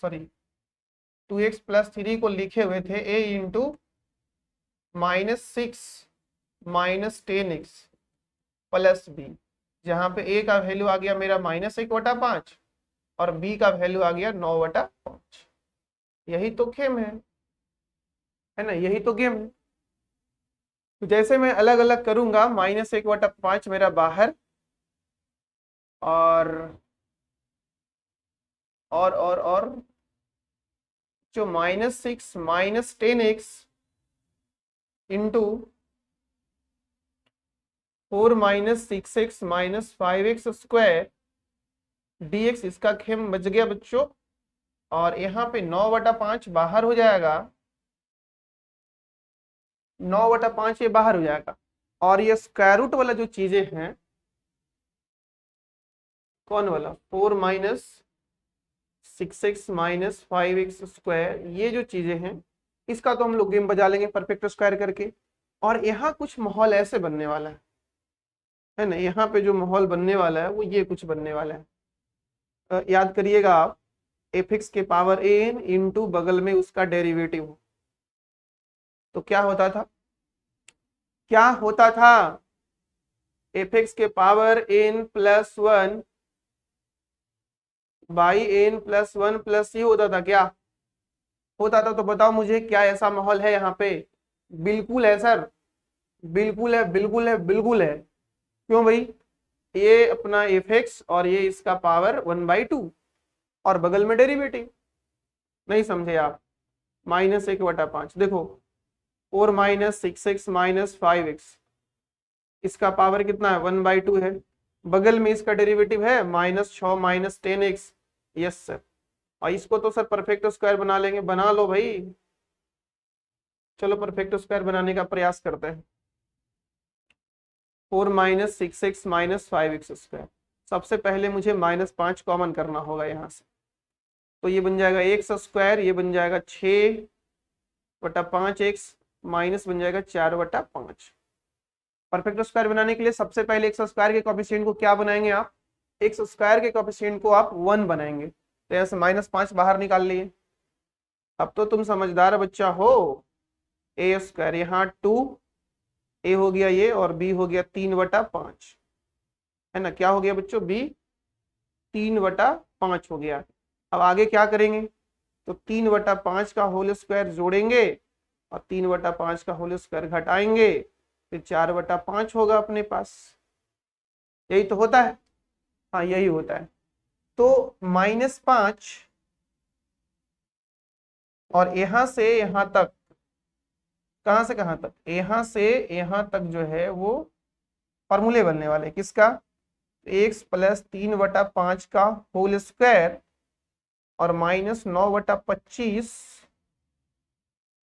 2x + 3 को लिखे हुए थे a into -6 - 10x plus b, जहां पे a का वैल्यू आ गया मेरा -1/5 और b का वैल्यू आ गया 9/5। यही तो गेम है ना, यही तो गेम है। तो जैसे मैं अलग अलग करूंगा, -1/5 मेरा बाहर, और जो -6 - 10x into 4 - 6x - 5x square dx, इसका खेम बच गया बच्चों, और यहाँ पे 9/5 बाहर हो जाएगा, 9/5 ये बाहर हो जाएगा, और ये स्क्वायर रूट वाला जो चीजें हैं, कौन वाला 4 - 6x - 5x स्क्वायर, ये जो चीजें हैं इसका तो हम लोग गेम बजा लेंगे परफेक्ट स्क्वायर करके। और यहाँ कुछ माहौल ऐसे बनने वाला है ना, यहाँ पे जो माहौल बनने वाला है वो ये कुछ बनने वाला है, याद करिएगा आप, fx के पावर n इंटू बगल में उसका डेरिवेटिव हो, तो क्या होता था, fx के power n + 1 by n + 1 plus ये होता था, क्या होता था, तो बताओ मुझे क्या ऐसा माहौल है यहाँ पे, बिल्कुल है सर, बिल्कुल है, बिल्कुल है, बिल्कुल है। क्यों भाई, ये अपना fx और ये इसका पावर 1/2 और बगल में डेरिवेटिव, नहीं समझे आप, -1/5 देखो, 4 - 6x - 5x, इसका पावर कितना है 1/2 है, बगल में इसका डेरिवेटिव है -6 - 10x, यस सर, और इसको तो सर परफेक्ट स्क्वायर बना लेंगे, बना लो भाई, चलो परफेक्ट स्क्वायर बनाने का प्रयास करते हैं। 4 minus 6x minus 5x square. सबसे पहले मुझे -5 कॉमन करना होगा यहाँ से, तो ये बन जाएगा एक्स स्क्वायर, ये बन जाएगा 6/5x माइनस बन जाएगा 4/5। परफेक्ट स्क्वायर बनाने के लिए सबसे पहले एक्स स्क्वायर के कोएफिशिएंट को क्या बनाएंगे आप, एक्स स्क्वायर के कोएफिशिएंट को आप 1 बनाएंगे। तो यहाँ से -5 बाहर निकाल लिए। अब तो तुम समझदार बच्चा हो। ए स्क्वायर यहाँ 2, ए हो गया ये, और बी हो गया 3/5, है ना। क्या हो गया बच्चों, बी 3/5 हो गया। अब आगे क्या करेंगे, तो 3/5 का होल स्क्वायर जोड़ेंगे और 3/5 का होल स्क्वायर घटाएंगे, फिर 4/5 होगा अपने पास। यही तो होता है, हाँ यही होता है। तो -5 और यहां से यहां तक, कहां से कहां तक, यहां से यहां तक जो है वो फॉर्मूले बनने वाले किसका, x + 3/5 का होल स्क्वायर और -9/25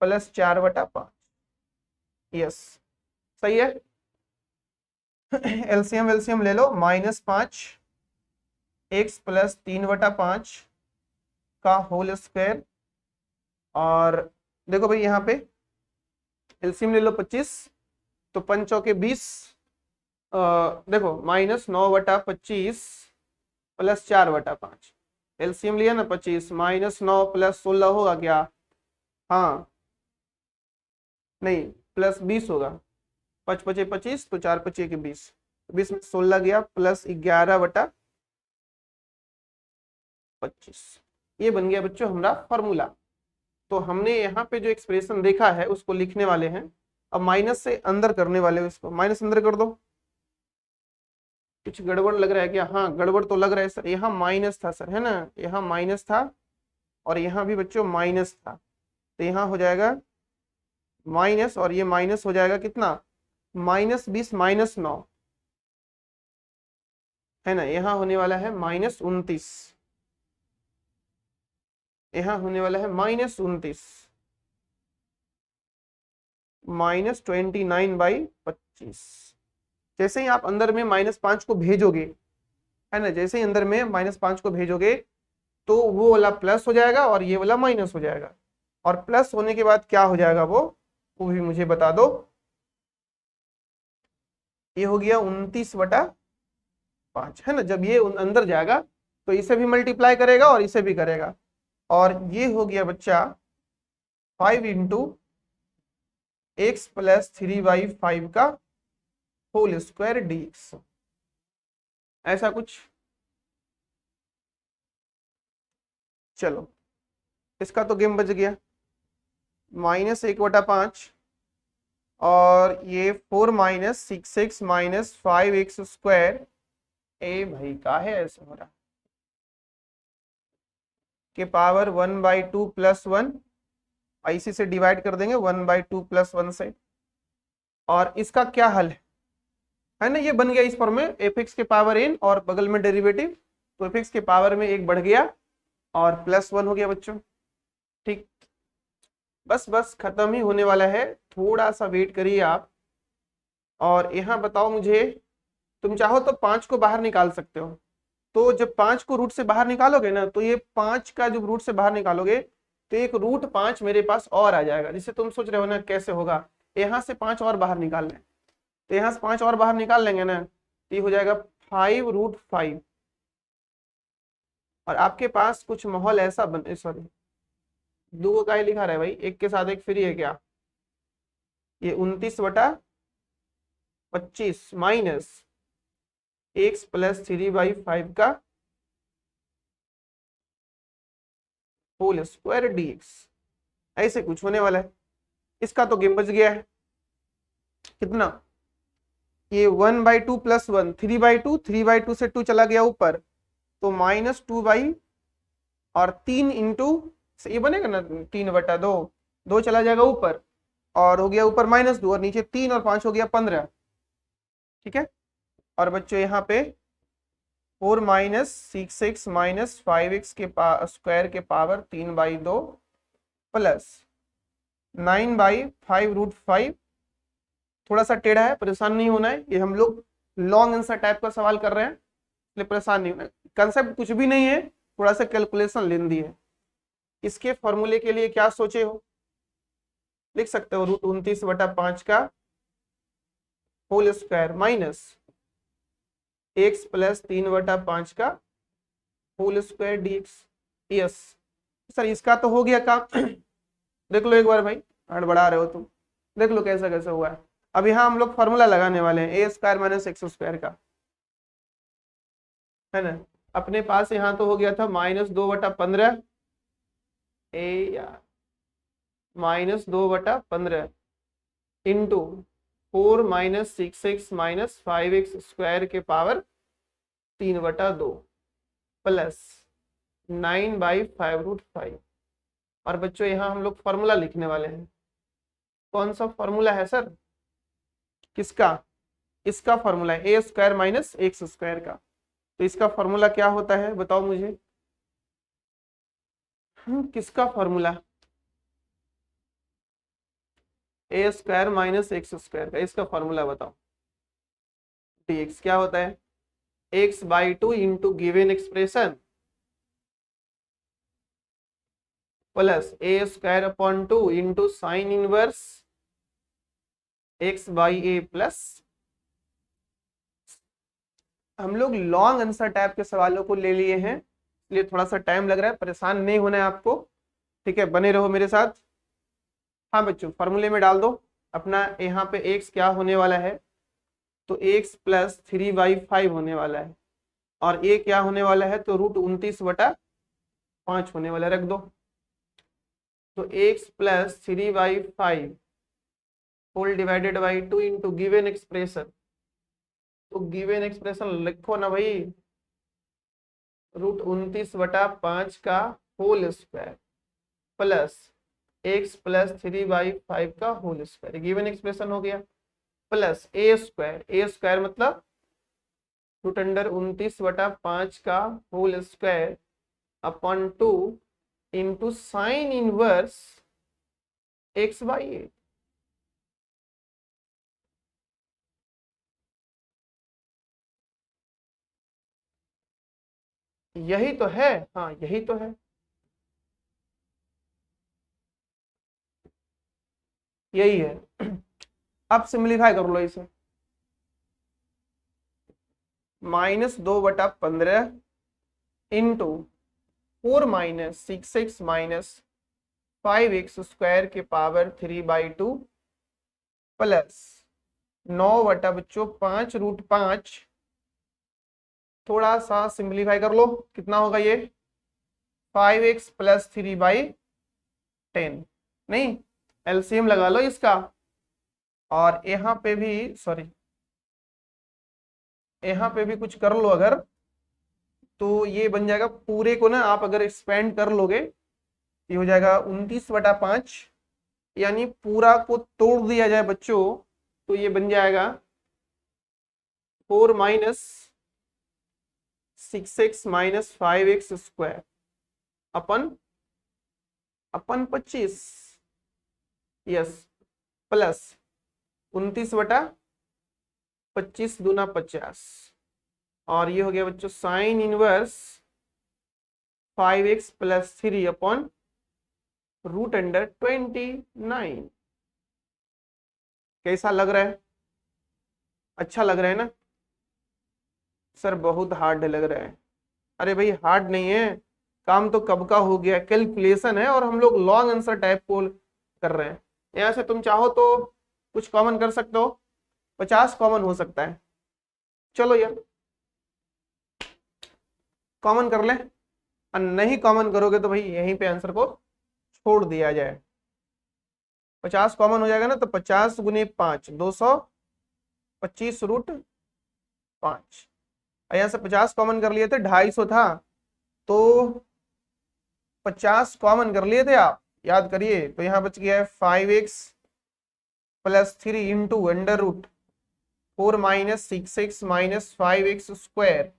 + 4/5। यस सही है। एलसीएम ले लो, -5 x + 3/5 का होल स्क्वायर, और देखो भाई यहाँ पे एलसीएम ले लो 25, तो 5 चौके 20, देखो -9/25 + 4/5। एलसीएम लिया ना 25, -9 + 16 होगा क्या, हाँ नहीं +20 होगा, 5 × 5 = 25, तो 4 × 5 = 20, 20 में 16 गया, +11/25। ये बन गया बच्चों हमारा फॉर्मूला। तो हमने यहाँ पे जो एक्सप्रेशन देखा है उसको लिखने वाले हैं। अब माइनस से अंदर करने वाले हो, इसको माइनस अंदर कर दो। कुछ गड़बड़ लग रहा है क्या, हाँ गड़बड़ तो लग रहा है सर, यहाँ माइनस था सर, है ना, यहाँ माइनस था और यहाँ भी बच्चों माइनस था, तो यहाँ हो जाएगा माइनस, और ये माइनस हो जाएगा कितना, -20 -9, है ना। यहाँ होने वाला है -29, यहाँ होने वाला है -29, -29/25। जैसे ही आप अंदर में -5 को भेजोगे, है ना, जैसे ही अंदर में -5 को भेजोगे तो वो वाला प्लस हो जाएगा और ये वाला माइनस हो जाएगा, और प्लस होने के बाद क्या हो जाएगा वो भी मुझे बता दो। ये हो गया 29/5, है ना। जब ये अंदर जाएगा तो इसे भी मल्टीप्लाई करेगा और इसे भी करेगा, और ये हो गया बच्चा 5 × x + 3/5 का होल स्क्वायर dx, ऐसा कुछ। चलो इसका तो गेम बच गया, -1/5 और ये 4 - 6x - 5x स्क्वायर। ए भाई का है ऐसा हो रहा, के पावर 1/2 + 1, इसी से डिवाइड कर देंगे 1/2 + 1 से, और इसका क्या हल है ना, ये बन गया इस फॉर्म में fx के पावर n और बगल में डेरिवेटिव, तो fx के पावर में 1 बढ़ गया और +1 हो गया बच्चों। ठीक, बस खत्म ही होने वाला है, थोड़ा सा वेट करिए आप। और यहाँ बताओ मुझे, तुम चाहो तो 5 को बाहर निकाल सकते हो, तो जब 5 को रूट से बाहर निकालोगे ना, तो ये 5 का जब रूट से बाहर निकालोगे तो एक √5 मेरे पास और आ जाएगा, जिससे तुम सोच रहे हो ना कैसे होगा, यहाँ से 5 और बाहर निकाल लें, तो यहाँ से 5 और बाहर निकाल लेंगे ना, तो ये हो जाएगा 5√5। और आपके पास कुछ माहौल ऐसा बन, सॉरी 2 का ही लिखा रहा है भाई, एक के साथ एक फ्री है क्या, ये 29/25 माइनस x + 3/5 का होल स्क्वायर dx, ऐसे कुछ होने वाला है। इसका तो गेम बच गया है, कितना, ये 1/2 + 1 3/2, 3/2 से 2 चला गया ऊपर, तो -2 और 3 × से ये बनेगा ना 3/2, 2 चला जाएगा ऊपर और हो गया ऊपर -2 और नीचे 3 और 5 हो गया 15। ठीक है, और बच्चों यहाँ पे 4 - 6x - 5x के स्क्वायर के पावर 3/2 प्लस 9/5√5। थोड़ा सा टेढ़ा है, परेशान नहीं होना है, ये हम लोग लॉन्ग आंसर टाइप का सवाल कर रहे हैं, इसलिए परेशान नहीं होना। कंसेप्ट कुछ भी नहीं है, थोड़ा सा कैलकुलेशन लेंदी है। इसके फॉर्मूले के लिए क्या सोचे हो, लिख सकते हो √29/5 का होल स्क्वायर माइनस x + 3/5 का whole square dx। Yes sir, इसका तो हो गया काम। देख लो एक बार भाई, हड़बड़ा रहे हो तुम, देख लो कैसा कैसा हुआ है। अब यहाँ हम लोग फॉर्मूला लगाने वाले हैं a² - x² का, है ना। अपने पास यहाँ तो हो गया था -2/15 ए यार -2/15 इंटू 4 - 6x - 5x² के पावर 3/2 प्लस 9/5√5। और बच्चों यहाँ हम लोग फॉर्मूला लिखने वाले हैं। कौन सा फॉर्मूला है सर, किसका, इसका फॉर्मूला है a² - x² का। तो इसका फॉर्मूला क्या होता है बताओ मुझे, किसका फॉर्मूला, a² - x² का, इसका फॉर्मूला बताओ। dx क्या होता है, x/2 into given expression plus a²/2 into sine inverse x/a plus. हम लोग लॉन्ग आंसर टाइप के सवालों को ले लिए हैं, इसलिए थोड़ा सा टाइम लग रहा है, परेशान नहीं होना है आपको, ठीक है, बने रहो मेरे साथ। हाँ बच्चों, फॉर्मूले में डाल दो अपना, यहाँ पे x क्या होने वाला है, तो x + 3/5 होने वाला है, और a क्या होने वाला है, तो √29/5 होने वाला है, रख दो। तो x + 3/5 whole divided by 2 into given expression, तो गिवन एक्सप्रेशन लिखो ना भाई, √29/5 का होल स्क्वायर प्लस x + 3/5 का होल स्क्वायर, गिवन एक्सप्रेशन हो गया, प्लस a² मतलब √29/5 का whole square upon 2 into sine inverse x/a। यही तो है, हाँ यही तो है, यही है। अब सिंप्लीफाई कर लो इसे, -2/15 इंटू 4 - 6x - 5x² के पावर 3/2 प्लस 9/5 थोड़ा सा सिंप्लीफाई कर लो, कितना होगा ये, 5x + 3/10, नहीं एलसीएम लगा लो इसका, और यहाँ पे भी सॉरी, यहाँ पे भी कुछ कर लो अगर, तो ये बन जाएगा पूरे को ना, आप अगर एक्सपेंड कर लोगे ये हो जाएगा 29/5, यानी पूरा को तोड़ दिया जाए बच्चों तो ये बन जाएगा 4 - 6x - 5x² अपन 25, यस, प्लस 29/25 दूना 50, और ये हो गया बच्चों साइन इनवर्स 5x + 3 अपॉन √29। कैसा लग रहा है, अच्छा लग रहा है ना सर, बहुत हार्ड लग रहा है। अरे भाई हार्ड नहीं है, काम तो कब का हो गया, कैलकुलेशन है, और हम लोग लॉन्ग आंसर टाइप को कर रहे हैं। यहाँ से तुम चाहो तो कुछ कॉमन कर सकते हो, 50 कॉमन हो सकता है, चलो यार कॉमन कर ले, और नहीं कॉमन करोगे तो भाई यहीं पे आंसर को छोड़ दिया जाए। 50 कॉमन हो जाएगा ना, तो 50 × 5 225√5, यहाँ से 50 कॉमन कर लिए थे, 250 था, तो 50 कॉमन कर लिए थे आप, याद करिए, तो यहाँ बच गया है 5x + 3 into √4 - 6x - 5x²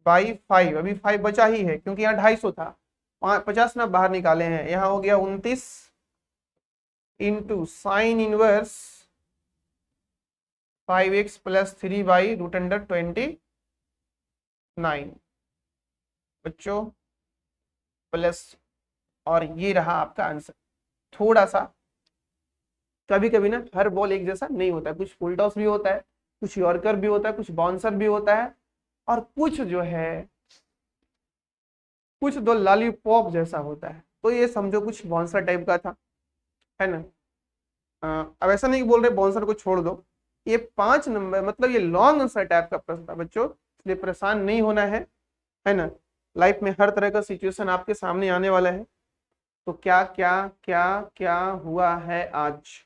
by 5, अभी 5 बचा ही है क्योंकि यहाँ 250 था, 50 ना बाहर निकाले हैं, यहाँ हो गया 29 into sine inverse 5x plus 3/√29 बच्चों प्लस, और ये रहा आपका आंसर। थोड़ा सा कभी कभी ना हर बॉल एक जैसा नहीं होता है, कुछ फुल टॉस भी होता है, कुछ यॉर्कर भी होता है, कुछ बाउंसर भी होता है, और कुछ जो है कुछ दो लॉलीपॉप जैसा होता है। तो ये समझो कुछ बाउंसर टाइप का था, है ना। अब ऐसा नहीं बोल रहे बाउंसर को छोड़ दो, ये 5 नंबर मतलब ये लॉन्ग आंसर टाइप का प्रश्न था बच्चों, इसलिए परेशान नहीं होना है ना। लाइफ में हर तरह का सिचुएशन आपके सामने आने वाला है। तो क्या क्या क्या क्या हुआ है आज?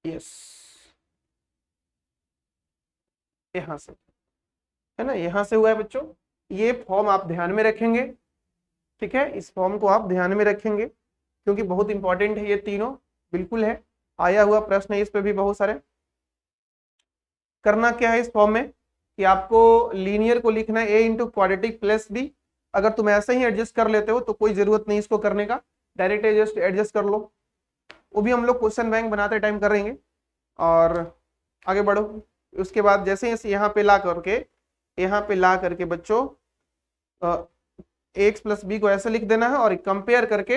यस, यहां से, है ना, यहां से हुआ है बच्चों। ये फॉर्म आप ध्यान में रखेंगे, ठीक है, इस फॉर्म को आप ध्यान में रखेंगे क्योंकि बहुत इंपॉर्टेंट है ये तीनों, बिल्कुल है, आया हुआ प्रश्न है इस पे भी बहुत सारे। करना क्या है इस फॉर्म में कि आपको लीनियर को लिखना है a into quadratic plus b. अगर तुम ऐसे ही एडजस्ट कर लेते हो तो कोई जरूरत नहीं इसको करने का, डायरेक्ट एडजस्ट कर लो, वो भी हम लोग क्वेश्चन बैंक बनाते टाइम करेंगे। और आगे बढ़ो, उसके बाद जैसे जैसे यहाँ पे ला करके बच्चों एक्स प्लस बी को ऐसे लिख देना है और कंपेयर करके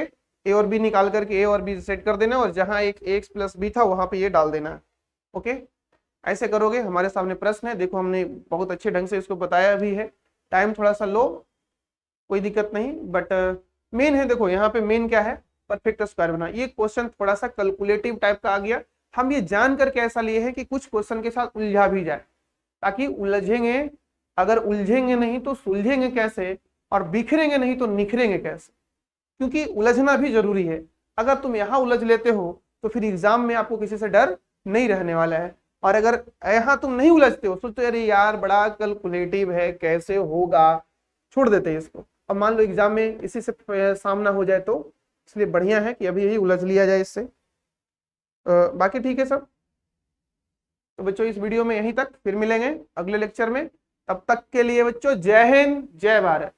ए और बी निकाल करके ए और बी सेट कर देना है, और जहां एक एक्स प्लस बी था वहां पे ये डाल देना है। ओके, ऐसे करोगे। हमारे सामने प्रश्न है, देखो हमने बहुत अच्छे ढंग से इसको बताया भी है, टाइम थोड़ा सा लो, कोई दिक्कत नहीं, बट मेन है, देखो यहाँ पे मेन क्या है, परफेक्ट स्क्वायर बना। ये क्वेश्चन थोड़ा सा कैलकुलेटिव टाइप का आ गया, हम ये जान करके ऐसा लिए है कि कुछ क्वेश्चन के साथ उलझा भी जाए, ताकि उलझेंगे, अगर उलझेंगे नहीं तो सुलझेंगे कैसे, और बिखरेंगे नहीं तो निखरेंगे कैसे, क्योंकि उलझना भी जरूरी है। अगर तुम यहाँ उलझ लेते हो तो फिर एग्जाम में आपको किसी से डर नहीं रहने वाला है, और अगर यहाँ तुम नहीं उलझते हो, सोचते अरे यार बड़ा कैलकुलेटिव है कैसे होगा, छोड़ देते हैं इसको। अब मान लो एग्जाम में इसी से सामना हो जाए तो इसलिए बढ़िया है कि अभी यही उलझ लिया जाए इससे। बाकी ठीक है सब। तो बच्चों इस वीडियो में यहीं तक, फिर मिलेंगे अगले लेक्चर में, तब तक के लिए बच्चों जय हिंद जय भारत।